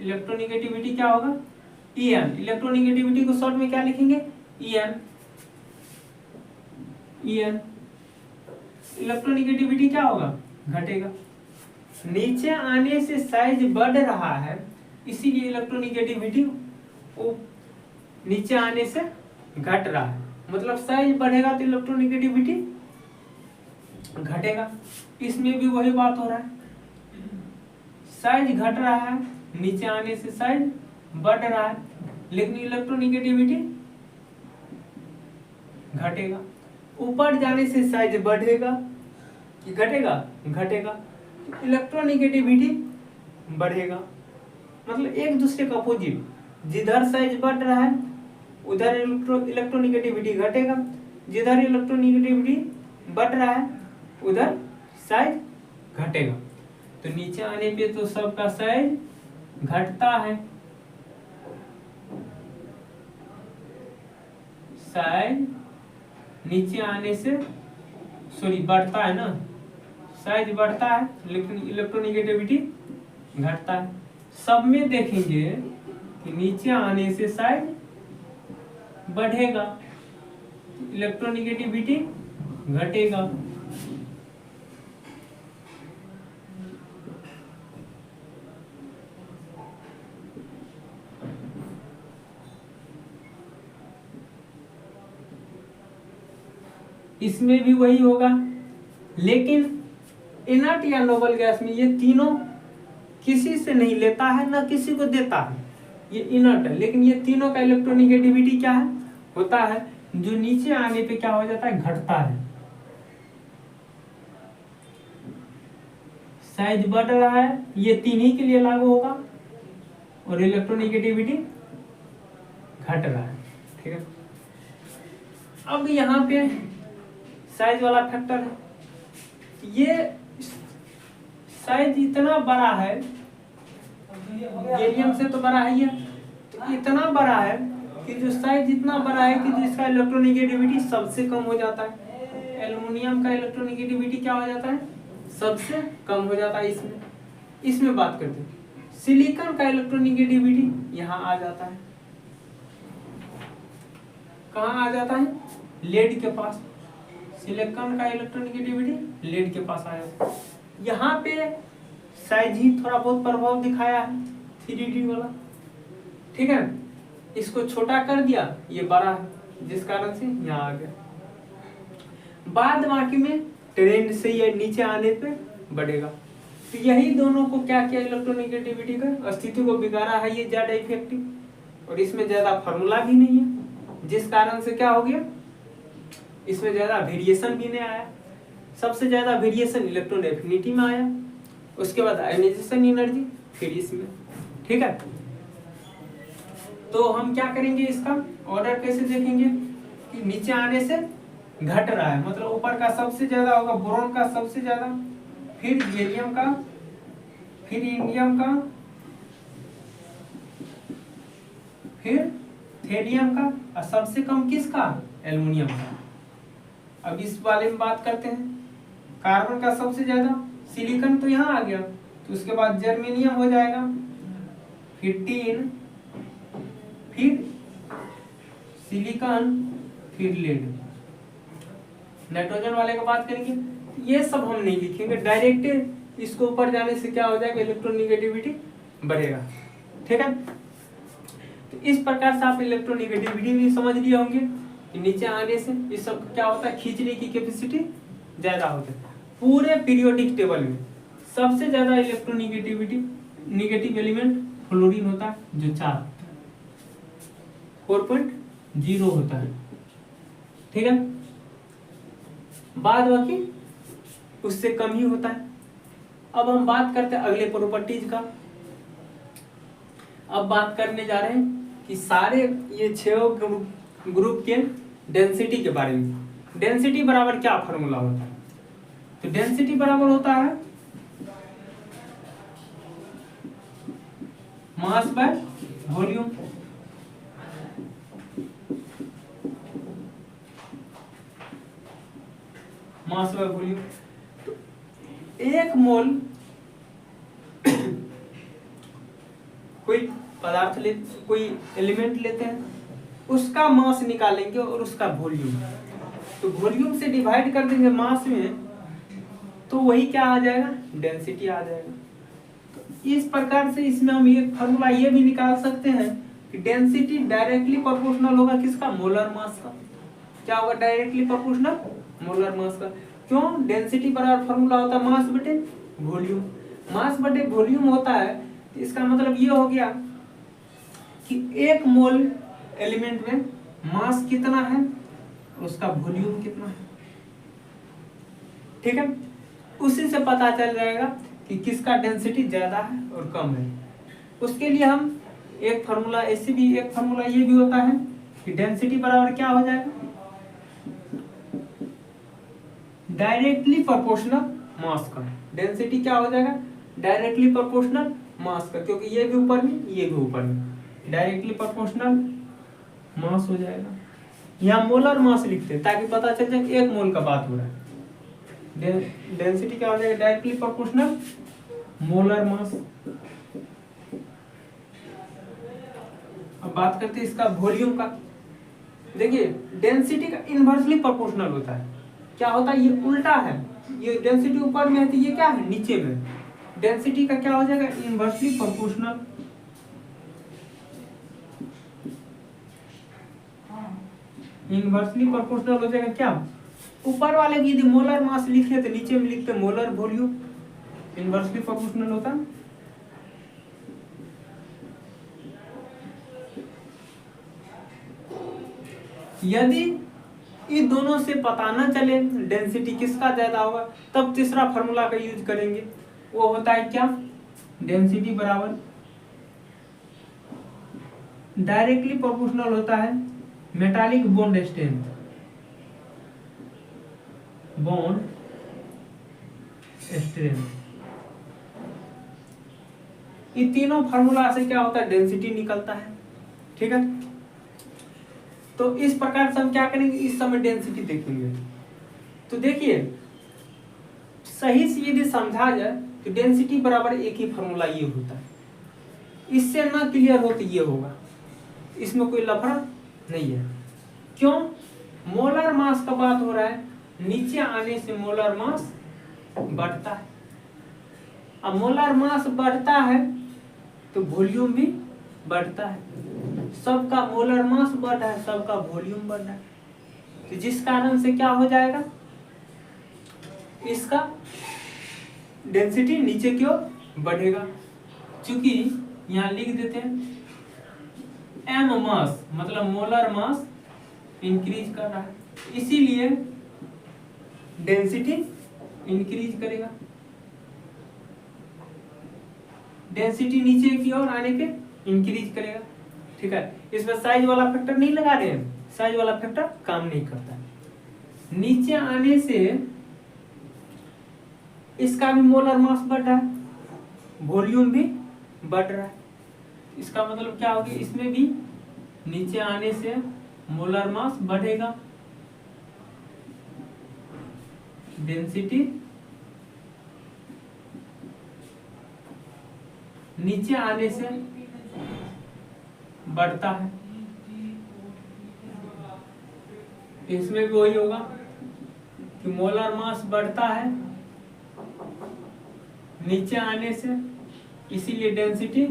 इलेक्ट्रोनेगेटिविटी क्या होगा? En। इलेक्ट्रोनेगेटिविटी को शॉर्ट में क्या लिखेंगे? En। इलेक्ट्रोनेगेटिविटी क्या होगा? घटेगा। नीचे आने से साइज बढ़ रहा है, इसीलिए इलेक्ट्रोनेगेटिविटी नीचे आने से घट रहा है। मतलब साइज बढ़ेगा तो इलेक्ट्रोनेगेटिविटी घटेगा। इसमें भी वही बात हो रहा है, साइज घट रहा है, नीचे आने से साइज बढ़ रहा है, लेकिन इलेक्ट्रोनेगेटिविटी घटेगा। ऊपर जाने से साइज बढ़ेगा कि घटेगा? घटेगा। इलेक्ट्रोनेगेटिविटी बढ़ेगा। मतलब एक दूसरे का अपोजिट, जिधर साइज बढ़ रहा है उधर इलेक्ट्रोनेगेटिविटी घटेगा, जिधर इलेक्ट्रोनेगेटिविटी बढ़ रहा है उधर साइज घटेगा। तो नीचे आने पे तो सबका साइज घटता है, साइज नीचे आने से बढ़ता है ना, साइज बढ़ता है लेकिन इलेक्ट्रोनेगेटिविटी घटता है। सब में देखेंगे कि नीचे आने से साइज बढ़ेगा, इलेक्ट्रोनेगेटिविटी घटेगा। इसमें भी वही होगा, लेकिन इनर्ट या नोबल गैस में ये तीनों किसी से नहीं लेता है ना किसी को देता है, ये इनर्ट है। लेकिन ये तीनों का इलेक्ट्रोनेगेटिविटी क्या है? होता है, जो नीचे आने पे क्या हो जाता है? घटता है। साइज बढ़ रहा है, ये तीन के लिए लागू होगा, और इलेक्ट्रोनेगेटिविटी घट रहा है। ठीक है, अब यहाँ पे साइज वाला फैक्टर है, ये साइज इतना बड़ा है, गैलियम से तो बड़ा है ये, तो इतना बड़ा है कि जो साइज इतना बड़ा है कि जिसका इलेक्ट्रोनेगेटिविटी सबसे कम हो जाता है। एल्युमिनियम का इलेक्ट्रोनेगेटिविटी क्या हो जाता है, सबसे कम हो जाता है। इसमें बात करते हैं, सिलिकॉन का इलेक्ट्रोनेगेटिविटी यहाँ आ जाता है, कहाँ आ जाता है, लेड के पास। सिलिकॉन का इलेक्ट्रोनेगेटिविटी लेड के पास आ जाता है। यहाँ पे साइज ही थोड़ा बहुत प्रभाव दिखाया है 3D वाला। ठीक है, इसको छोटा कर दिया, ये बड़ा है, जिस कारण से यहाँ आ गया। बाद बाकी में ट्रेंड से ये नीचे आने पे बढ़ेगा। तो यही दोनों को क्या किया, इलेक्ट्रोनेगेटिविटी का स्थिति को बिगाड़ा है, ये ज्यादा इफेक्टिव, और इसमें ज्यादा फॉर्मूला भी नहीं है, जिस कारण से क्या हो गया, इसमें ज्यादा वेरिएशन भी नहीं आया। सबसे ज्यादा वेरिएशन इलेक्ट्रॉन एफिनिटी में आया, उसके बाद आयनाइजेशन एनर्जी, फिर इसमें। ठीक है, तो हम क्या करेंगे, इसका ऑर्डर कैसे देखेंगे कि नीचे आने से घट रहा है, मतलब ऊपर का सबसे ज्यादा होगा, बोरॉन का सबसे ज्यादा, फिर गैलियम का, फिर इंडियम का, फिर थेलियम का, और सबसे कम किसका, एल्युमिनियम का। अब इस वाले में बात करते हैं, कार्बन का सबसे ज्यादा, सिलिकॉन तो यहाँ आ गया, तो उसके बाद जर्मेनियम हो जाएगा, फिर टिन, फिर सिलिकॉन, फिर लेड। नाइट्रोजन वाले का बात करेंगे, ये सब हम नहीं लिखेंगे, डायरेक्ट इसको ऊपर जाने से क्या हो जाएगा, इलेक्ट्रोनेगेटिविटी बढ़ेगा। ठीक है, तो इस प्रकार से आप इलेक्ट्रोनेगेटिविटी भी समझ लिए होंगे कि नीचे आने से इस सब क्या होता है, खींचने की कैपेसिटी ज्यादा होता है। पूरे पीरियोडिक टेबल में सबसे ज्यादा इलेक्ट्रोनेगेटिविटी नेगेटिव एलिमेंट फ्लोरीन होता है, जो 4.0 होता है। ठीक है, बाद बाकी उससे कम ही होता है। अब हम बात करते हैं अगले प्रॉपर्टीज का। अब बात करने जा रहे हैं कि सारे ये 6 ग्रुप के डेंसिटी के बारे में। डेंसिटी बराबर क्या फॉर्मूला होता है, तो डेंसिटी बराबर होता है mass by volume. Mass by volume, तो 1 मोल कोई पदार्थ ले, कोई एलिमेंट लेते हैं, उसका मास निकालेंगे और उसका वॉल्यूम, तो वॉल्यूम से डिवाइड कर देंगे मास में, तो वही क्या आ जाएगा, डेंसिटी आ जाएगा। तो इस प्रकार से इसमें हम एक फॉर्मूला ये भी निकाल सकते हैं कि डेंसिटी डायरेक्टली प्रोपोर्शनल होगा किसका, मोलर मास का। क्या होगा, डायरेक्टली प्रोपोर्शनल मोलर मास का। क्यों, डेंसिटी बराबर फॉर्मूला होता है मास बटे वॉल्यूम। मास बटे वॉल्यूम होता है, तो इसका मतलब ये हो गया कि 1 मोल एलिमेंट में मास कितना है, उसका वॉल्यूम कितना है। ठीक है, उसी से पता चल जाएगा कि किसका डेंसिटी ज्यादा है और कम है। उसके लिए हम एक फार्मूला, ऐसे भी एक फार्मूला ये भी होता है कि डेंसिटी बराबर क्या हो जाएगा, डायरेक्टली प्रोपोर्शनल मास का। डेंसिटी क्या हो जाएगा, डायरेक्टली प्रोपोर्शनल मास का, क्योंकि ये भी ऊपर में ये भी ऊपर में, डायरेक्टली प्रोपोर्शनल मास हो जाएगा। यहाँ मोलर मास लिखते हैं ताकि पता चल जाए 1 मोल का बात हो रहा है। डेंसिटी क्या हो जाएगा, डायरेक्टली प्रोपोर्शनल मोलर मास। अब बात करते हैं इसका वॉल्यूम का। देखिए, डेंसिटी का इनवर्सली प्रोपोर्शनल होता है। क्या होता है, ये उल्टा है, ये डेंसिटी ऊपर में है तो ये क्या है, नीचे में। डेंसिटी का क्या हो जाएगा, इनवर्सली प्रोपोर्शनल। इनवर्सली प्रोपोर्शनल हो जाएगा क्या, ऊपर वाले की यदि मोलर मास लिखे तो नीचे में लिखते मोलर वॉल्यूम। इनवर्सली प्रोपोर्शनल होता है। यदि इन दोनों से पता न चले डेंसिटी किसका ज्यादा होगा, तब तीसरा फार्मूला का यूज करेंगे। वो होता है क्या, डेंसिटी बराबर डायरेक्टली प्रोपोर्शनल होता है metallic bond strength, bond strength. ये तीनों फार्मूला से क्या होता है, डेंसिटी निकलता है। ठीक है, तो इस प्रकार से हम क्या करेंगे, इस समय डेंसिटी देखेंगे। तो देखिए सही से यदि समझा जाए तो डेंसिटी बराबर एक ही फार्मूला ये होता है। इससे ना क्लियर हो तो ये होगा, इसमें कोई लफड़ा नहीं है। क्यों, मोलर मास का बात हो रहा है, नीचे आने से मोलर मास बढ़ता है। अब मोलर मास बढ़ता है तो वॉल्यूम भी बढ़ता है। सबका मोलर मास बढ़ रहा है, सबका वॉल्यूम बढ़ रहा है, तो जिस कारण से क्या हो जाएगा, इसका डेंसिटी नीचे की ओर बढ़ेगा। क्योंकि यहां लिख देते हैं एम मास मतलब मोलर मास इंक्रीज कर रहा है, इसीलिए डेंसिटी इंक्रीज करेगा। डेंसिटी नीचे की ओर आने पे इंक्रीज करेगा। ठीक है, इसमें साइज वाला फैक्टर नहीं लगा रहे हैं, साइज वाला फैक्टर काम नहीं करता। नीचे आने से इसका भी मोलर मास बढ़ रहा है, वॉल्यूम भी बढ़ रहा है। इसका मतलब क्या होगा, इसमें भी नीचे आने से मोलर मास बढ़ेगा, डेंसिटी नीचे आने से बढ़ता है। इसमें भी वही होगा कि मोलर मास बढ़ता है नीचे आने से, इसीलिए डेंसिटी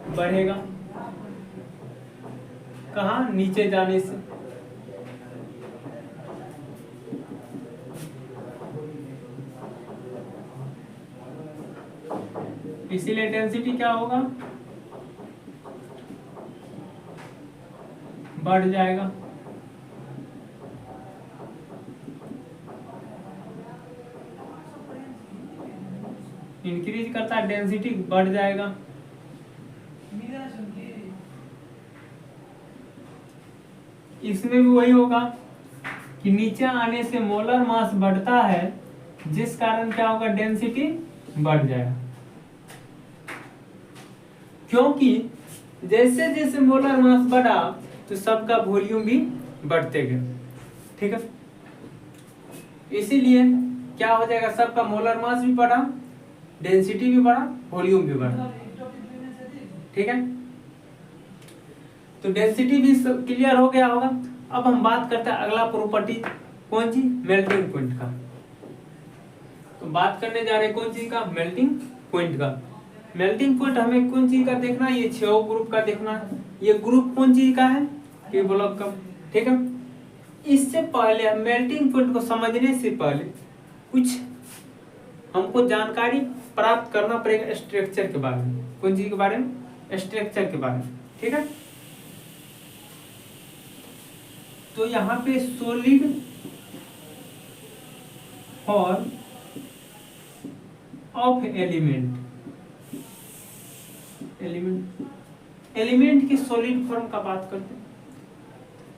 बढ़ेगा। कहाँ, नीचे जाने से। इसीलिए डेंसिटी क्या होगा, बढ़ जाएगा। इंक्रीज करता है, डेंसिटी बढ़ जाएगा। इसमें भी वही होगा कि नीचे आने से मोलर मास बढ़ता है, जिस कारण क्या होगा, डेंसिटी बढ़ जाएगा। क्योंकि जैसे जैसे मोलर मास बढ़ा तो सबका वॉल्यूम भी बढ़ते गए। ठीक है, इसीलिए क्या हो जाएगा, सबका मोलर मास भी बढ़ा, डेंसिटी भी बढ़ा, वॉल्यूम भी बढ़ा। ठीक है, तो डेंसिटी भी क्लियर हो गया होगा। अब हम बात करते हैं अगला प्रॉपर्टी, कौन सी, मेल्टिंग पॉइंट का। तो बात करने जा रहे हैं कौन चीज का, मेल्टिंग पॉइंट का। मेल्टिंग पॉइंट हमें कौन चीज का देखना है, ये 6 ग्रुप का देखना है। ये ग्रुप कौन चीज का है, के ब्लॉक का। ठीक है, इससे पहले मेल्टिंग पॉइंट को समझने से पहले कुछ हमको जानकारी प्राप्त करना पड़ेगा स्ट्रक्चर के बारे में। कौन चीज के बारे में, स्ट्रक्चर के बारे में। ठीक है, तो यहाँ पे सॉलिड फॉर्म ऑफ एलिमेंट की सॉलिड फॉर्म का बात करते हैं।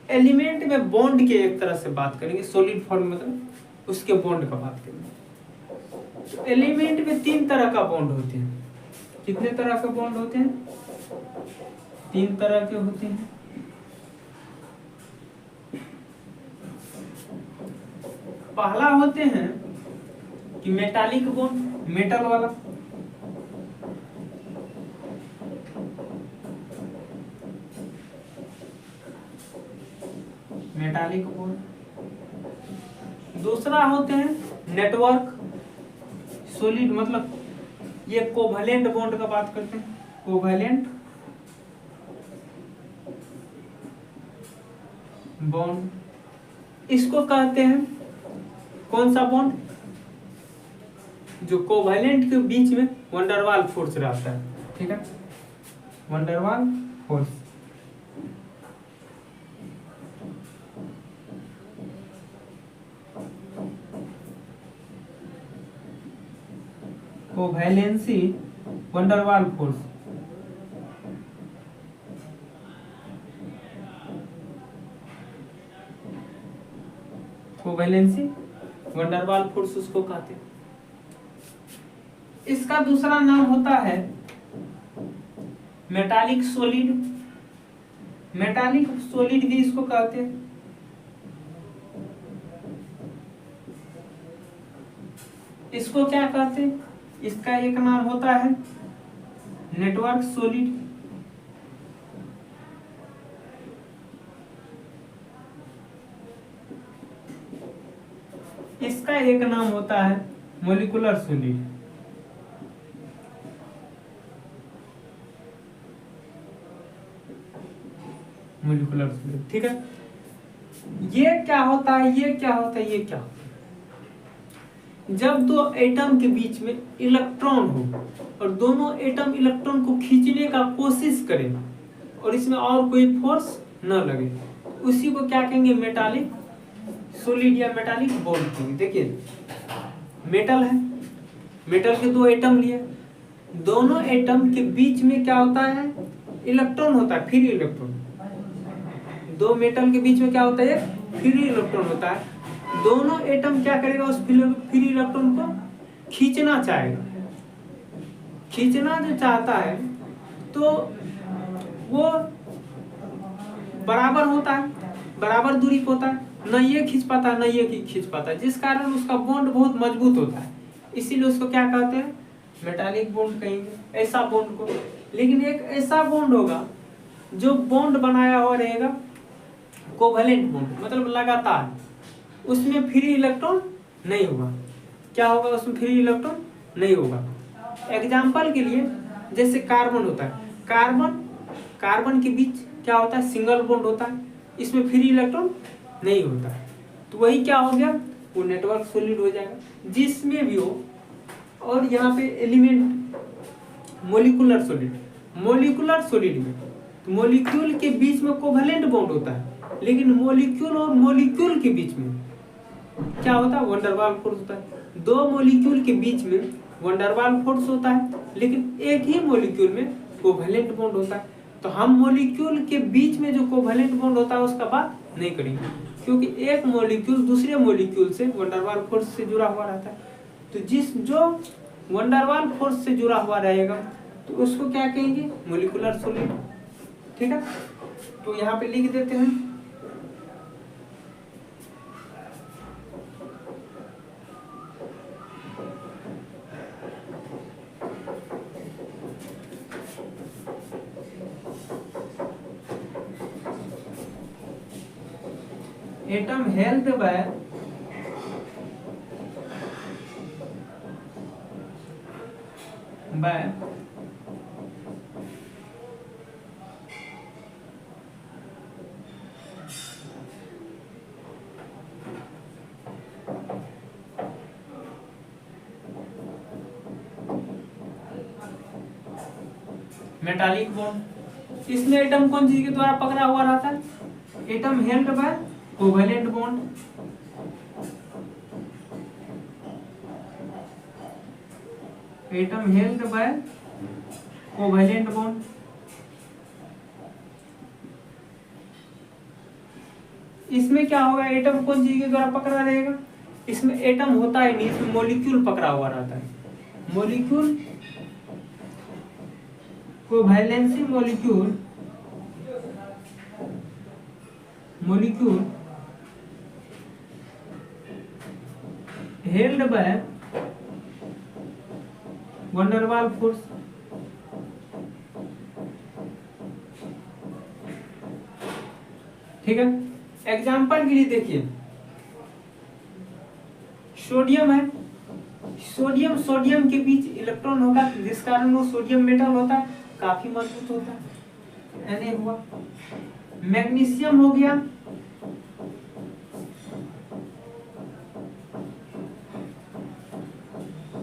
एलिमेंट में बॉन्ड के एक तरह से बात करेंगे, सॉलिड फॉर्म मतलब उसके बॉन्ड का बात करेंगे। एलिमेंट में 3 तरह का बॉन्ड होते हैं। कितने तरह के बॉन्ड होते हैं, 3 तरह के होते हैं। पहला होते हैं कि मेटालिक बॉन्ड, मेटल वाला। Metallic bond. दूसरा होते हैं नेटवर्क सॉलिड, मतलब ये कोवैलेंट बॉन्ड का बात करते हैं, कोवैलेंट बॉन्ड। इसको कहते हैं कौन सा बॉन्ड, जो कोवैलेंट के बीच में वंडरवाल फोर्स रहता है। ठीक है, van der Waals force. Covalency van der Waals force. Covalency van der Waals force उसको कहते हैं। इसका दूसरा नाम होता है मेटालिक सॉलिड। मेटालिक सॉलिड भी इसको कहते हैं। इसको क्या कहते हैं? इसका एक नाम होता है नेटवर्क सॉलिड। इसका एक नाम होता है मॉलिक्यूलर सॉलिड। मॉलिक्यूलर सॉलिड, ठीक है। ये क्या होता है, ये क्या होता है, ये क्या होता है? जब दो एटम के बीच में इलेक्ट्रॉन हो और दोनों एटम इलेक्ट्रॉन को खींचने का कोशिश करें और इसमें और कोई फोर्स न लगे, उसी को क्या कहेंगे? मेटालिक सॉलिड या मेटालिक बॉन्ड कहेंगे। देखिए मेटल है, मेटल के दो एटम लिए, दोनों एटम के बीच में क्या होता है? इलेक्ट्रॉन होता है, फ्री इलेक्ट्रॉन। दो मेटल के बीच में क्या होता है? फ्री इलेक्ट्रॉन होता है। दोनों एटम क्या करेगा? उस फ्री इलेक्ट्रॉन को खींचना चाहेगा। खींचना जो चाहता है तो वो बराबर होता है, बराबर दूरी पे होता है, न ये खींच पाता है न ये खींच पाता है, जिस कारण उसका बॉन्ड बहुत मजबूत होता है। इसीलिए उसको क्या कहते हैं? मेटालिक बॉन्ड कहेंगे, ऐसा बॉन्ड को। लेकिन एक ऐसा बॉन्ड होगा जो बॉन्ड बनाया हुआ रहेगा कोवैलेंट बॉन्ड, मतलब लगातार, उसमें फ्री इलेक्ट्रॉन नहीं होगा। क्या होगा? उसमें फ्री इलेक्ट्रॉन नहीं होगा। एग्जाम्पल के लिए जैसे कार्बन होता है, कार्बन के बीच क्या होता है? सिंगल बॉन्ड होता है, इसमें फ्री इलेक्ट्रॉन नहीं होता है। तो वही क्या हो गया? वो नेटवर्क सॉलिड हो जाएगा, जिसमें भी हो। और यहाँ पे element molecular solid, molecular solid में तो मॉलिक्यूल के बीच में कोवैलेंट बॉन्ड होता है, लेकिन मॉलिक्यूल और मॉलिक्यूल के बीच में क्या होता है? वंडरवाल फोर्स होता है। दो मॉलिक्यूल के बीच में वंडरवाल फोर्स होता है, लेकिन एक ही मॉलिक्यूल में कोवैलेंट बॉन्ड होता है। तो हम मॉलिक्यूल के बीच में जो कोवैलेंट बॉन्ड होता है उसका बात नहीं करेंगे, क्योंकि एक मॉलिक्यूल दूसरे मॉलिक्यूल से वंडरवाल फोर्स से जुड़ा हुआ रहता है। तो जो वंडरवाल फोर्स से जुड़ा हुआ रहेगा तो उसको क्या कहेंगे? मॉलिक्यूलर सॉलिड, ठीक है। तो यहाँ पे लिख देते हैं atom held by metallic bond. इसमें एटम कौन चीज के द्वारा पकड़ा हुआ रहता है? Atom held by covalent bond. Atom held by covalent bond. इसमें क्या होगा? एटम कौन चीज के द्वारा पकड़ा रहेगा? इसमें एटम होता ही नहीं, इसमें मॉलिक्यूल पकड़ा हुआ रहता है। Molecule covalency molecule held by van der Waals force. ठीक है। एग्जाम्पल के लिए देखिए, सोडियम है, सोडियम के बीच इलेक्ट्रॉन होगा, जिस कारण वो सोडियम मेटल होता है, काफी मजबूत होता है। Na हुआ। मैग्नीशियम हो गया,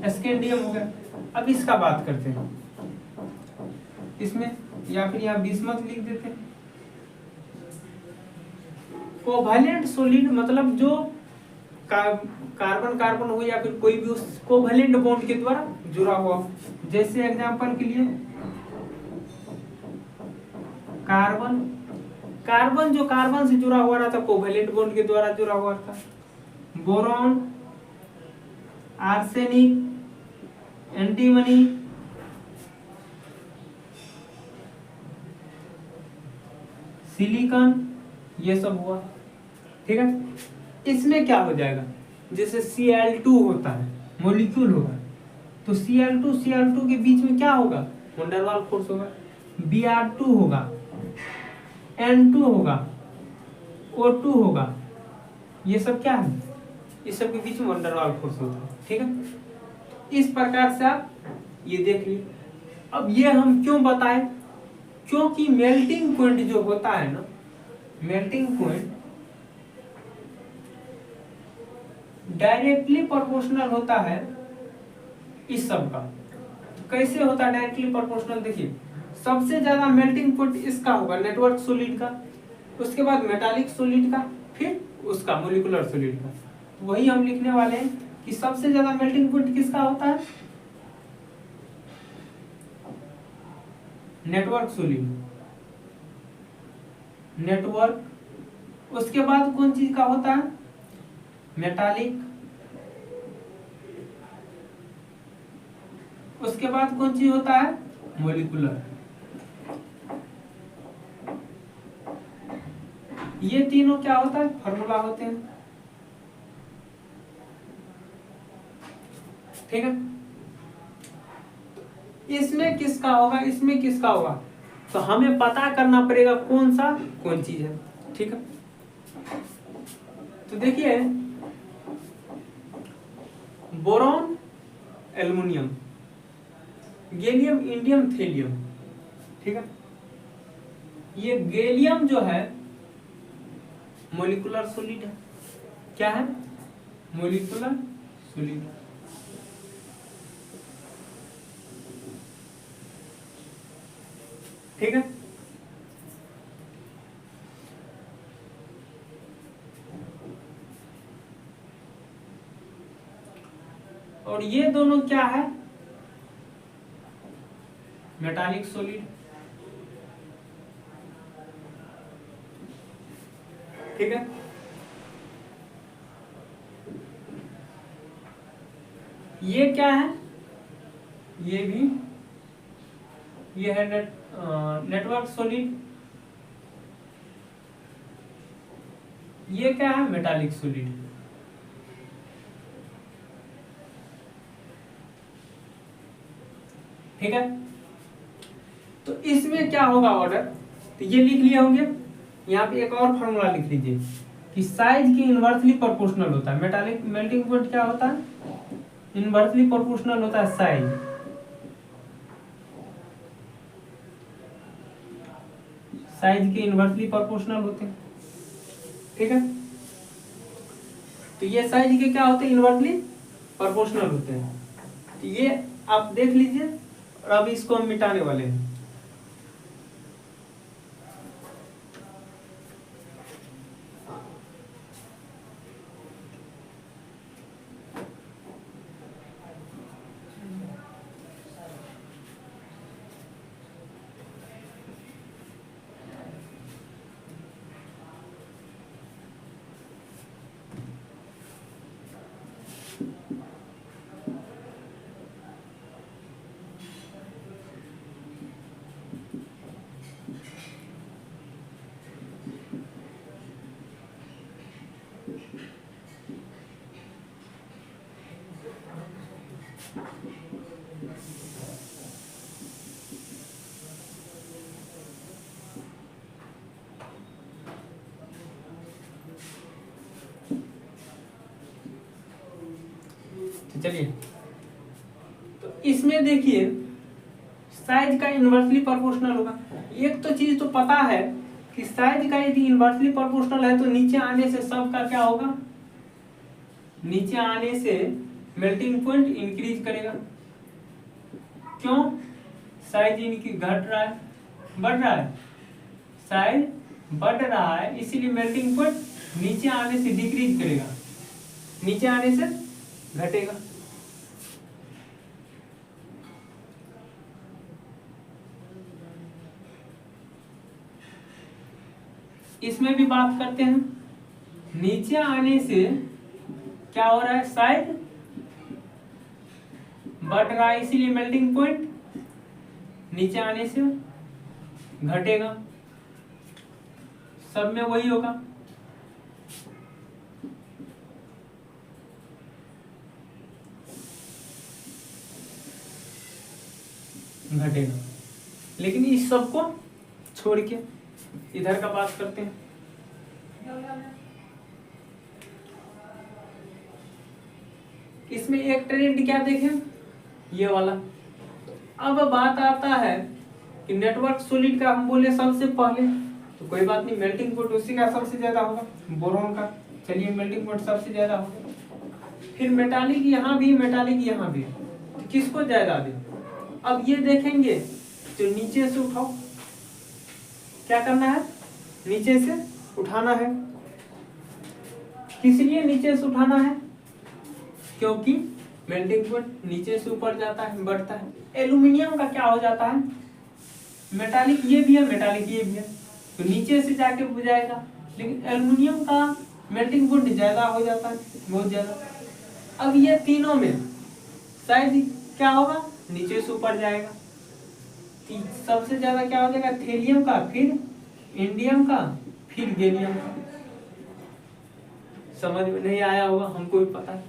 स्कैंडियम हो गया। अब इसका बात करते हैं, इसमें या फिर यहाँ बिस्मथ लिख देते हैं। कोवैलेंट सॉलिड मतलब जो कार्बन कार्बन हो या फिर कोई भी उस कोवेलेंट बॉन्ड के द्वारा जुड़ा हुआ हो। जैसे एग्जांपल के लिए कार्बन, कार्बन जो कार्बन से जुड़ा हुआ रहता कोवेलेंट बॉन्ड के द्वारा जुड़ा हुआ था। बोरॉन, आर्सेनिक, एंटीमनी, सिलिकॉन, ये सब हुआ। ठीक है, इसमें क्या हो जाएगा, जैसे Cl2 होता है मॉलिक्यूल होगा, तो Cl2 के बीच में क्या होगा, वंडरवाल फोर्स होगा। Br2 होगा, N2 होगा, O2 होगा, ये सब क्या है, इस सब के बीच में वंडरवाल फोर्स होता है। ठीक है, इस प्रकार से आप ये देख लीजिए। अब ये हम क्यों बताएं, क्योंकि मेल्टिंग पॉइंट जो होता है ना, मेल्टिंग पॉइंट डायरेक्टली प्रोपोर्शनल होता है इस सब का। कैसे होता है डायरेक्टली प्रोपोर्शनल, देखिए सबसे ज्यादा मेल्टिंग पॉइंट इसका होगा, नेटवर्क सॉलिड का, उसके बाद मेटालिक सॉलिड का, फिर उसका मोलिकुलर सॉलिड का। वही हम लिखने वाले हैं कि सबसे ज्यादा मेल्टिंग पॉइंट किसका होता है, नेटवर्क सॉलिड, नेटवर्क। उसके बाद कौन चीज का होता है, मेटालिक। उसके बाद कौन चीज होता है, मोलिकुलर। ये तीनों क्या होता है, फॉर्मूला होते हैं। ठीक है, इसमें किसका होगा, इसमें किसका होगा, तो हमें पता करना पड़ेगा कौन सा कौन चीज है। ठीक है, तो देखिए boron, aluminium, gallium, indium, thallium. ठीक है, ये गैलियम जो है मोलिकुलर सॉलिड है। क्या है, मोलिकुलर सॉलिड। ठीक है, और ये दोनों क्या है, मेटालिक सॉलिड। ठीक है, ये क्या है, ये भी, ये है नेटवर्क सॉलिड। ये क्या है, मेटालिक सॉलिड। ठीक है, तो इसमें क्या होगा ऑर्डर, तो ये लिख लिए होंगे। यहाँ पे एक और फॉर्मूला लिख लीजिए कि साइज की इनवर्सली प्रोपोर्शनल होता है। मेटालिक मेल्टिंग पॉइंट क्या होता है, इनवर्सली प्रोपोर्शनल होता है साइज। साइज के इनवर्सली प्रोपोर्शनल होते हैं। ठीक है, तो ये साइज के क्या होते हैं, इनवर्सली प्रोपोर्शनल होते हैं। तो ये आप देख लीजिए, और अब इसको हम मिटाने वाले हैं। तो चलिए, तो इसमें देखिए साइज का इनवर्सली प्रोपोर्शनल होगा। एक तो चीज तो पता है कि साइज का यदि इनवर्सली प्रोपोर्शनल है तो नीचे आने से सबका क्या होगा, नीचे आने से मेल्टिंग पॉइंट इंक्रीज करेगा। क्यों, साइज इनकी घट रहा है, बढ़ रहा है, साइज बढ़ रहा है, इसीलिए मेल्टिंग पॉइंट नीचे आने से डिक्रीज करेगा। नीचे आने से घटेगा। इसमें भी बात करते हैं, नीचे आने से क्या हो रहा है, शायद बढ़ रहा है, इसीलिए मेल्टिंग पॉइंट नीचे आने से घटेगा। सब में वही होगा। घटेगा, लेकिन इस सब को छोड़ के इधर का बात करते हैं। इसमें एक ट्रेंड क्या देखें, ये वाला। अब बात आता है कि नेटवर्क सॉलिड का हम बोले सबसे पहले, तो कोई बात नहीं, मेल्टिंग पॉइंट उसी का सबसे ज्यादा होगा, बोरॉन का। चलिए मेल्टिंग पॉइंट सबसे ज्यादा होगा। फिर मेटालिक यहाँ भी, मेटालिक यहाँ भी, तो किसको ज्यादा दे। अब ये देखेंगे तो नीचे से उठाओ, क्या करना है, नीचे से उठाना है। किस लिए नीचे से उठाना है, क्योंकि मेल्टिंग पॉइंट नीचे से ऊपर जाता है, बढ़ता है। एल्यूमिनियम का क्या हो जाता है, मेटालिक ये भी है, मेटालिक ये भी है, तो नीचे से जाके बुझाएगा। लेकिन एल्यूमिनियम का मेल्टिंग पॉइंट ज्यादा हो जाता है, बहुत ज्यादा। अब ये तीनों में शायद क्या होगा, नीचे से ऊपर जाएगा। सबसे ज्यादा क्या हो जाएगा, थेलियम का, फिर इंडियम का, फिर गैलियम का। समझ में नहीं आया होगा, हमको भी पता है।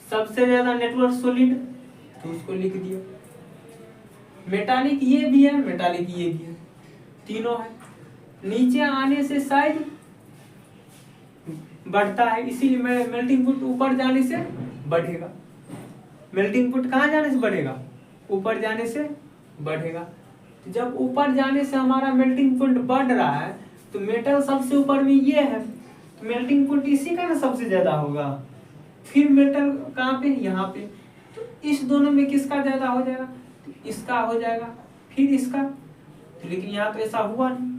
सबसे ज्यादा नेटवर्क सॉलिड, तो उसको लिख दिया। मेटालिक ये भी है, मेटालिक ये भी है, तीनों है। नीचे आने से शायद बढ़ता है, इसीलिए मेल्टिंग पॉइंट ऊपर जाने से बढ़ेगा। मेल्टिंग पॉइंट कहाँ जाने से बढ़ेगा, ऊपर जाने से बढ़ेगा। जब ऊपर जाने से हमारा मेल्टिंग पॉइंट बढ़ रहा है, तो मेटल सबसे ऊपर में ये है, तो मेल्टिंग पॉइंट इसी का ना सबसे ज्यादा होगा। फिर मेटल कहाँ पे, यहाँ पे, तो इस दोनों में किसका ज्यादा हो जाएगा, तो इसका हो जाएगा, फिर इसका। तो लेकिन यहाँ पे ऐसा हुआ नहीं,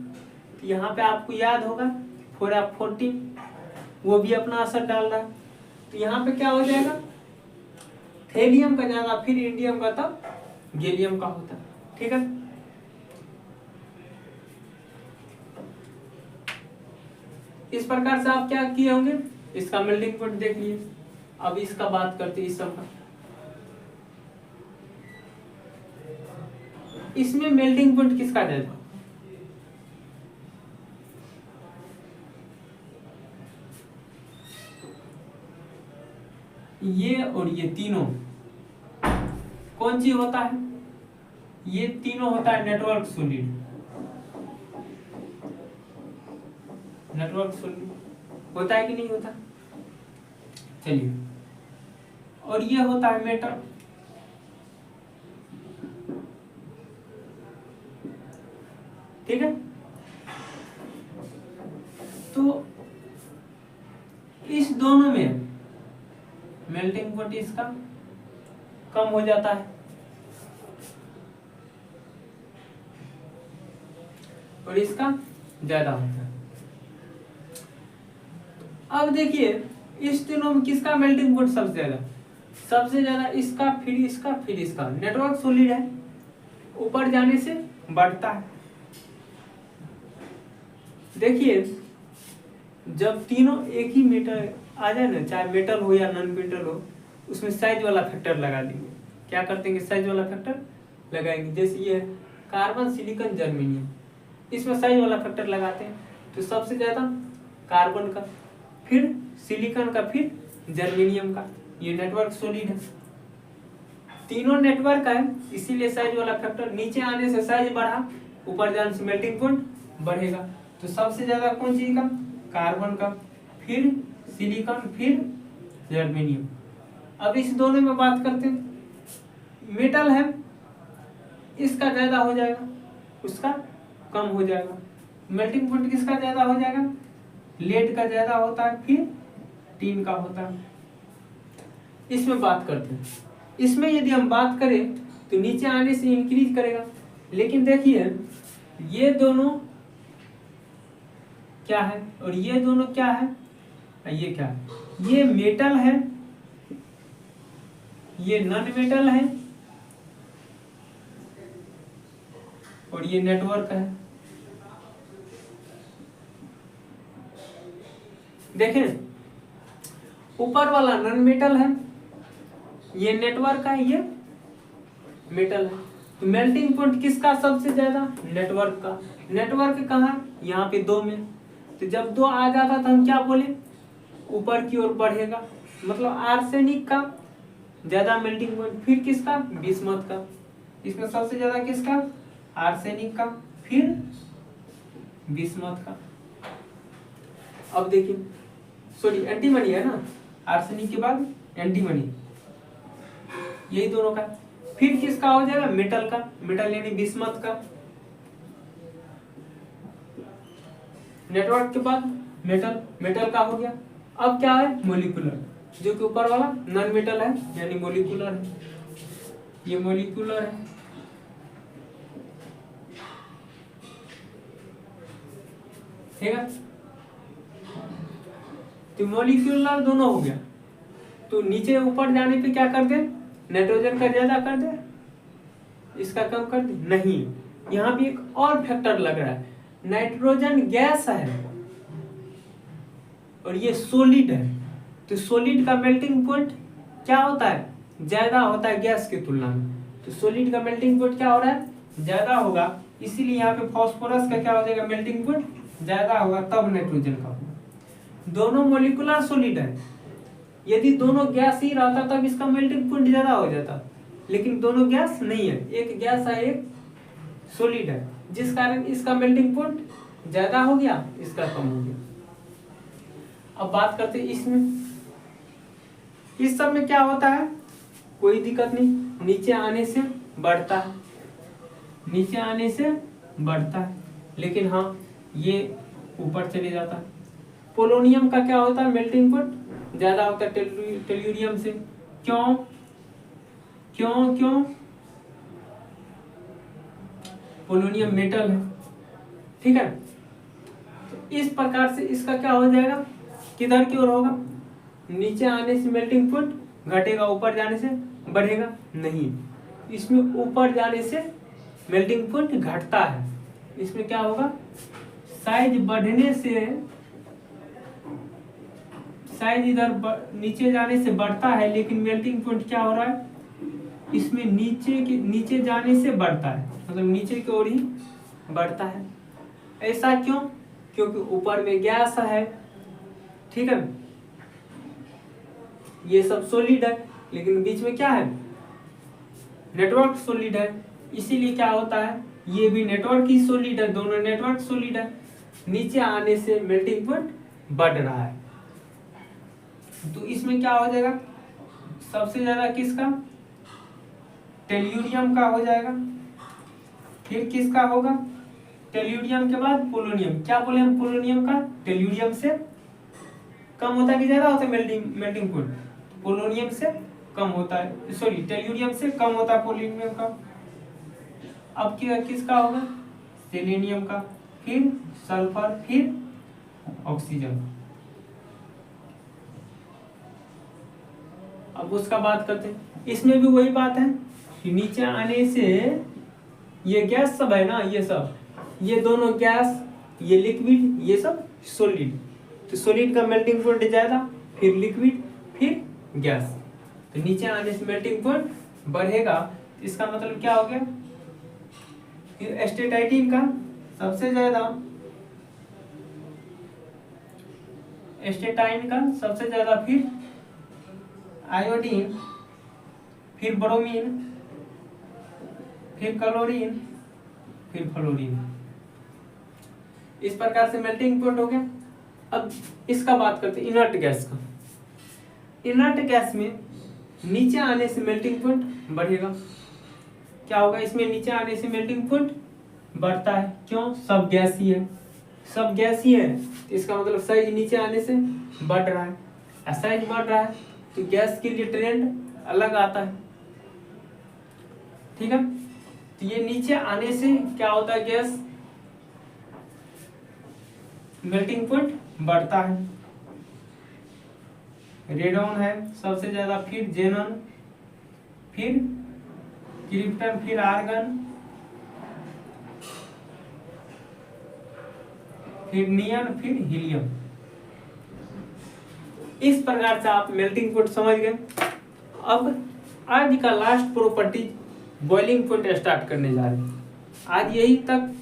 तो यहाँ पे आपको याद होगा 4F14, वो भी अपना असर डाल रहा है। तो यहाँ पे क्या हो जाएगा, थेलियम का ज्यादा, फिर इंडियम का, तब गैलियम का होता है। ठीक है, इस प्रकार से आप क्या किए होंगे, इसका मेल्टिंग पॉइंट देख लिए। अब इसका बात करते हैं, इस सब का। इसमें मेल्टिंग पॉइंट किसका ज्यादा, ये और ये तीनों कौन सी होता है, ये तीनों होता है नेटवर्क सॉलिड। नेटवर्क सॉलिड होता है कि नहीं होता, चलिए। और ये होता है मेटल। ठीक है, तो इस दोनों में मेल्टिंग पॉइंट इसका कम हो जाता है, और इसका ज्यादा होता है। अब देखिए इस तीनों में किसका मेल्टिंग पॉइंट सबसे ज्यादा, सबसे ज्यादा इसका, फिर इसका, फिर इसका। नेटवर्क सॉलिड है, ऊपर जाने से बढ़ता है। देखिए जब तीनों एक ही मेटल आ जाए ना, चाहे मेटल हो या नॉन मेटल हो, उसमें साइज वाला फैक्टर लगा देंगे। क्या करते हैं, साइज वाला फैक्टर लगाएंगे। जैसे ये कार्बन, सिलिकॉन, जर्मेनियम, इसमें साइज वाला फैक्टर लगाते हैं, तो सबसे ज्यादा कार्बन का, फिर सिलिकॉन का, फिर जर्मेनियम का। ये नेटवर्क सॉलिड है, तीनों नेटवर्क है, इसीलिए साइज वाला फैक्टर। नीचे आने से साइज बढ़ा, ऊपर जाने से मेल्टिंग पॉइंट बढ़ेगा। तो सबसे ज्यादा कौन चीज का, कार्बन का, फिर सिलिकॉन, फिर जर्मेनियम। अब इस दोनों में बात करते हैं। मेटल है, इसका ज्यादा हो जाएगा, उसका कम हो जाएगा। मेल्टिंग पॉइंट किसका ज्यादा हो जाएगा, लेड का ज्यादा होता है, फिर टीन का होता है। इसमें बात करते हैं। इसमें यदि हम बात करें तो नीचे आने से इंक्रीज करेगा, लेकिन देखिए ये दोनों क्या है और ये दोनों क्या है, ये क्या है, ये मेटल है, ये नॉन मेटल है, और ये नेटवर्क है। देखें, ऊपर वाला नॉन मेटल है, ये नेटवर्क है, ये मेटल है। तो मेल्टिंग पॉइंट किसका सबसे ज्यादा? नेटवर्क का। नेटवर्क कहाँ? यहाँ पे 2 में। तो जब 2 आ जाता था हम क्या बोले? ऊपर की ओर बढ़ेगा, मतलब आर्सेनिक का ज्यादा मेल्टिंग पॉइंट। फिर किसका? बिस्मथ का। इसमें सबसे ज्यादा किसका? आर्सेनिक का, फिर बिस्मथ का। अब देखिए, सॉरी एंटीमनी है ना, आर्सेनिक के बाद एंटीमनी, यही दोनों का। फिर किसका हो जाएगा? मेटल का। मेटल यानी बिस्मथ का। नेटवर्क के बाद मेटल, मेटल का हो गया। अब क्या है? मोलिकुलर, जो कि ऊपर वाला नॉन मेटल है यानी मोलिकुलर है, ये मोलिकुलर है। ठीक है, तो मोलिकुलर दोनों हो गया। तो नीचे ऊपर जाने पे क्या कर दे? नाइट्रोजन का ज्यादा कर दे, इसका कम कर दे? नहीं, यहाँ भी एक और फैक्टर लग रहा है। नाइट्रोजन गैस है और ये सॉलिड है, तो सॉलिड का मेल्टिंग पॉइंट क्या होता है? ज्यादा होता है गैस की तुलना में। तो सॉलिड का मेल्टिंग पॉइंट क्या हो रहा है? ज्यादा होगा, इसीलिए यहाँ पे फास्फोरस का क्या हो जाएगा? मेल्टिंग पॉइंट ज्यादा होगा, तब नाइट्रोजन का होगा। दोनों मोलिकुलर सॉलिड है, यदि दोनों गैस ही रहता तब इसका मेल्टिंग पॉइंट ज्यादा हो जाता, लेकिन दोनों गैस नहीं है, एक गैस है एक सॉलिड है, जिस कारण इसका मेल्टिंग पॉइंट ज्यादा हो गया, इसका कम हो गया। अब बात करते हैं इसमें, इस सब में क्या होता है? कोई दिक्कत नहीं, नीचे आने से बढ़ता है, नीचे आने से बढ़ता है, लेकिन हाँ ये ऊपर चले जाता है। पोलोनियम का क्या होता है? मेल्टिंग पॉइंट ज्यादा होता है टेल्यूरियम से। क्यों क्यों क्यों? पोलोनियम मेटल है, ठीक है। तो इस प्रकार से इसका क्या हो जाएगा? किधर की ओर होगा? नीचे आने से मेल्टिंग पॉइंट घटेगा, ऊपर जाने से बढ़ेगा नहीं। इसमें ऊपर जाने से मेल्टिंग पॉइंट घटता है। इसमें क्या होगा? साइज बढ़ने से, साइज इधर नीचे जाने से बढ़ता है, लेकिन मेल्टिंग पॉइंट क्या हो रहा है? इसमें नीचे जाने से बढ़ता है, मतलब नीचे की ओर ही बढ़ता है। ऐसा क्यों? क्योंकि ऊपर में गैस है, ठीक है, ये सब सॉलिड है, लेकिन बीच में क्या है? नेटवर्क सॉलिड है, इसीलिए क्या होता है? ये भी नेटवर्क ही सॉलिड है, दोनों नेटवर्क सॉलिड है। नीचे आने से मेल्टिंग पॉइंट बढ़ रहा है, तो इसमें क्या हो जाएगा? सबसे ज्यादा किसका? टेल्यूरियम का हो जाएगा। फिर किसका होगा? टेल्यूरियम के बाद पोलोनियम। क्या बोले हम? पोलोनियम का टेल्यूरियम से कम होता है कि ज्यादा होता है मेल्टिंग पॉइंट? पोलोनियम से कम होता है, सॉरी टेल्यूरियम से कम होता है पोलोनियम का। अब किसका होगा? सेलेनियम का, फिर सल्फर, फिर ऑक्सीजन। अब उसका बात करते हैं। इसमें भी वही बात है कि नीचे आने से ये गैस सब है ना, ये सब, ये दोनों गैस, ये लिक्विड, ये सब सॉलिड। तो सॉलिड का मेल्टिंग पॉइंट ज्यादा, फिर लिक्विड, फिर गैस। तो नीचे आने से मेल्टिंग पॉइंट बढ़ेगा। इसका मतलब क्या हो गया? एस्टेटाइटिन का सबसे ज्यादा, एस्टेटाइन का सबसे ज्यादा, फिर आयोडीन, फिर ब्रोमीन, फिर क्लोरीन, फिर फ्लोरीन। इस प्रकार से मेल्टिंग पॉइंट हो गया। अब इसका बात करते हैं इनर्ट गैस का। इनर्ट गैस में नीचे आने से मेल्टिंग पॉइंट बढ़ेगा। क्या होगा? इसमें नीचे आने से मेल्टिंग पॉइंट बढ़ता है। क्यों? सब गैस ही है, सब गैस ही है, तो इसका मतलब साइज नीचे आने से बढ़ रहा है। साइज बढ़ रहा है तो गैस के लिए ट्रेंड अलग आता है, ठीक है। तो ये नीचे आने से क्या होता है? गैस मेल्टिंग पॉइंट बढ़ता है। रेडॉन है सबसे ज्यादा, फिर जेनन, फिर क्रिप्टन, फिर आर्गन, फिर नियन, फिर हीलियम। इस प्रकार से आप मेल्टिंग पॉइंट समझ गए। अब आज का last property boiling point start करने जा रहे हैं। आज यही तक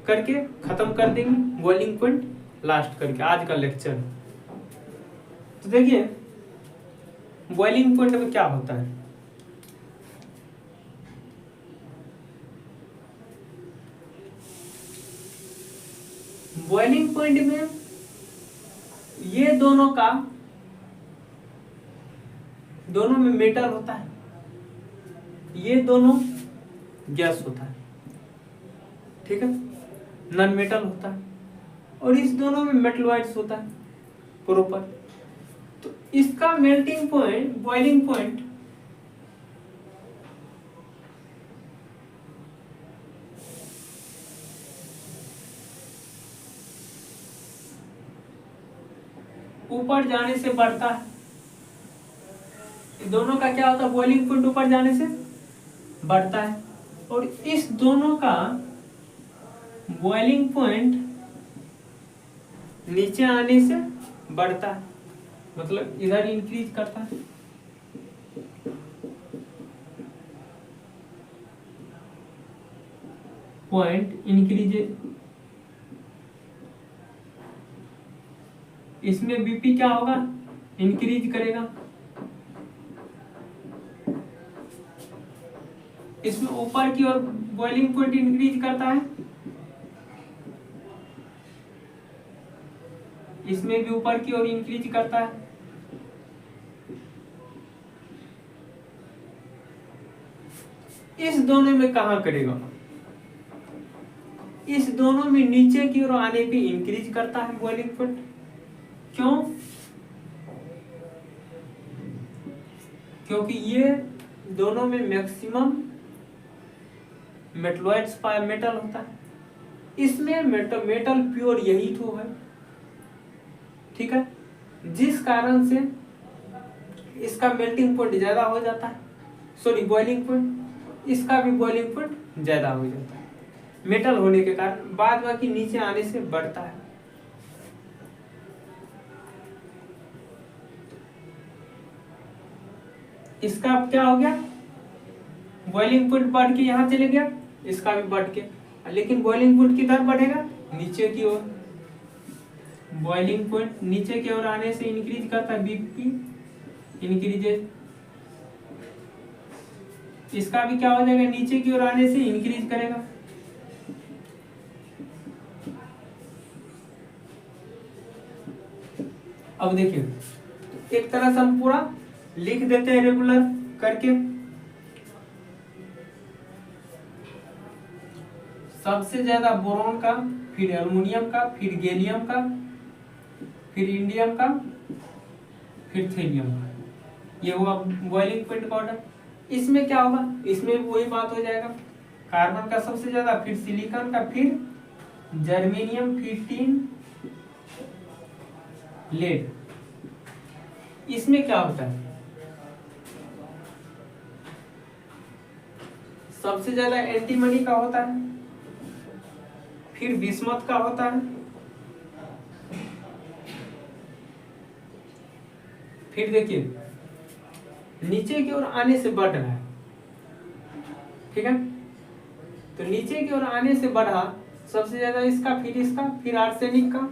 करके खत्म कर देंगे बॉइलिंग पॉइंट लास्ट करके आज का लेक्चर। तो देखिए बॉइलिंग पॉइंट में क्या होता है। बॉइलिंग पॉइंट में ये दोनों में मेटल होता है, ये दोनों गैस होता है, ठीक है, नॉन मेटल होता है, और इस दोनों में मेटलॉइड्स होता है प्रॉपर। तो इसका मेल्टिंग पॉइंट, बॉइलिंग पॉइंट ऊपर जाने से बढ़ता है। दोनों का क्या होता है, बॉइलिंग पॉइंट ऊपर जाने से बढ़ता है, और इस दोनों का बॉइलिंग पॉइंट नीचे आने से बढ़ता है, मतलब इधर इंक्रीज करता है। पॉइंट इंक्रीज, इसमें बीपी क्या होगा, इंक्रीज करेगा। इसमें ऊपर की ओर बॉइलिंग पॉइंट इंक्रीज करता है, इसमें भी ऊपर की ओर इंक्रीज करता है। इस दोनों में कहां करेगा, इस दोनों में नीचे की ओर आने पे इंक्रीज करता है बॉइलिंग पॉइंट। क्यों? क्योंकि ये दोनों में मैक्सिमम मेटलॉइड्स मेटल होता है, इसमें मेटल प्योर यही तो है, ठीक है, जिस कारण से इसका मेल्टिंग पॉइंट ज्यादा हो जाता है, सॉरी बॉइलिंग पॉइंट, इसका भी बॉइलिंग पॉइंट ज्यादा हो जाता है मेटल होने के कारण, बाद बाकी नीचे आने से बढ़ता है। इसका अब क्या हो गया, बॉइलिंग पॉइंट बढ़ के यहां चले गया, इसका भी बढ़ के, लेकिन बॉइलिंग पॉइंट किधर बढ़ेगा, नीचे की ओर। बॉइलिंग पॉइंट नीचे की ओर आने से इंक्रीज करता है, बीपी इंक्रीजेज, इसका भी क्या हो जाएगा, नीचे की ओर आने से इंक्रीज करेगा। अब देखिए एक तरह से हम पूरा लिख देते हैं रेगुलर करके। सबसे ज्यादा बोरॉन का, फिर एल्युमिनियम का, फिर गैलियम का, फिर इंडियम का, फिर थेलियम का, ये हुआ बॉइलिंग पॉइंट का ऑर्डर। इसमें क्या होगा, इसमें वही बात हो जाएगा, कार्बन का सबसे ज्यादा, फिर सिलिकॉन का, फिर जर्मेनियम, फिर टिन, लेड। इसमें क्या होता है, सबसे ज्यादा एंटीमनी का होता है, फिर बिस्मथ का होता है, फिर देखिए नीचे की ओर आने से बढ़ रहा है, ठीक है, तो नीचे की ओर आने से बढ़ा सबसे ज्यादा इसका, फिर इसका, फिर आर्सेनिक का,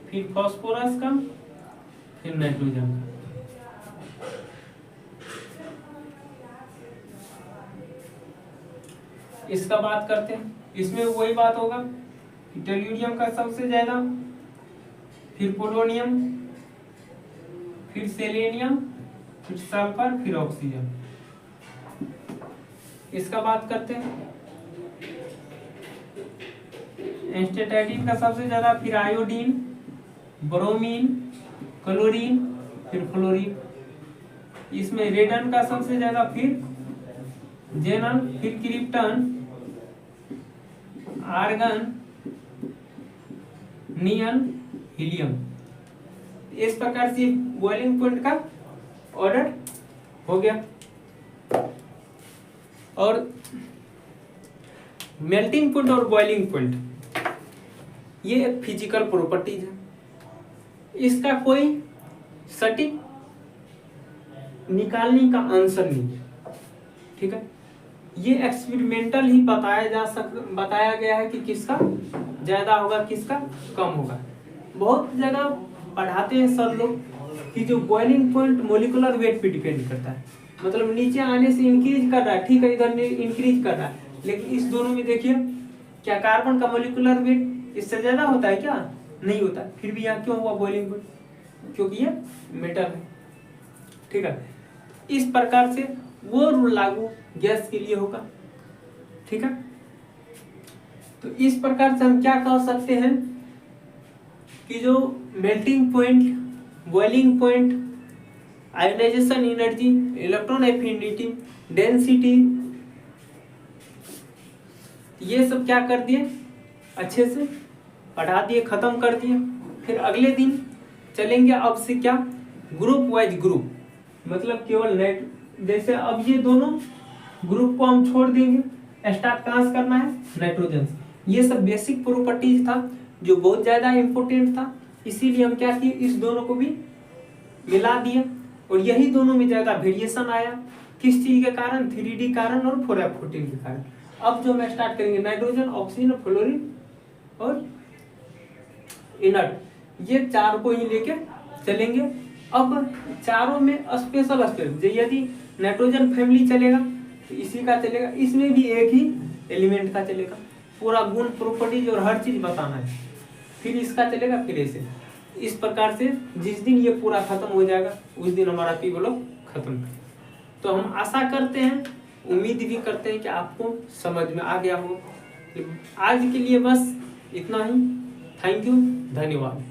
फिर फास्फोरस का, फिर नाइट्रोजन का। इसका बात करते हैं, इसमें वही बात होगा, टेल्यूरियम का सबसे ज्यादा, फिर पोलोनियम, फिर सेलेनियम, फिर सल्फर, फिर ऑक्सीजन। इसका बात करते हैं, एस्टेटाइटिन का सबसे ज्यादा, फिर आयोडीन, ब्रोमीन, क्लोरीन, फिर फ्लोरीन। इसमें रेडन का सबसे ज्यादा, फिर जेनन, फिर क्रिप्टन, आर्गन, नियन, हीलियम। इस प्रकार से बॉइलिंग पॉइंट का ऑर्डर हो गया। और मेल्टिंग पॉइंट और बॉइलिंग पॉइंट ये एक फिजिकल प्रॉपर्टीज है, इसका कोई सटीक निकालने का आंसर नहीं है, ठीक है। ये एक्सपेरिमेंटल ही बताया गया है कि किसका ज्यादा होगा किसका कम होगा। बहुत जगह पढ़ाते हैं सर लोग कि जो बॉइलिंग पॉइंट मोलिकुलर वेट पे डिपेंड करता है, मतलब नीचे आने से इंक्रीज कर रहा है, ठीक है, इधर इंक्रीज कर रहा है, लेकिन इस दोनों में देखिए क्या कार्बन का मोलिकुलर वेट इससे ज्यादा होता है क्या? नहीं होता। फिर भी यहाँ क्यों हुआ बॉइलिंग पॉइंट? क्योंकि ये मेटल है, ठीक है। इस प्रकार से वो रूल लागू गैस के लिए होगा, ठीक है। तो इस प्रकार से हम क्या कह सकते हैं कि जो melting point, boiling point, ionization energy, electron affinity, density, ये सब क्या कर दिए, अच्छे से पढ़ा दिए, खत्म कर दिए। फिर अगले दिन चलेंगे अब से क्या, ग्रुप वाइज ग्रुप, मतलब केवल नेट, जैसे अब ये दोनों ग्रुप को हम छोड़ देंगे, स्टार्ट कहाँ से करना है, नाइट्रोजन से। ये सब बेसिक प्रॉपर्टीज था जो बहुत ज्यादा इंपॉर्टेंट था, इसीलिए हम क्या किए, इस दोनों को भी मिला दिए। और यही दोनों में ज्यादा वेरिएशन आया, किस चीज के कारण, 3D कारण और 4F14 के कारण। अब जो हम स्टार्ट करेंगे नाइट्रोजन, ऑक्सीजन, फ्लोरीन और इनर्ट, ये चार को ही लेके चलेंगे। अब चारों में स्पेशल यदि नाइट्रोजन फैमिली चलेगा तो इसी का चलेगा, इसमें भी एक ही एलिमेंट का चलेगा, पूरा गुण प्रॉपर्टीज और हर चीज बताना है। फिर इसका चलेगा, फिर ऐसे, इस प्रकार से जिस दिन ये पूरा खत्म हो जाएगा उस दिन हमारा पी ब्लॉक खत्म। तो हम आशा करते हैं, उम्मीद भी करते हैं कि आपको समझ में आ गया हो। आज के लिए बस इतना ही। थैंक यू, धन्यवाद।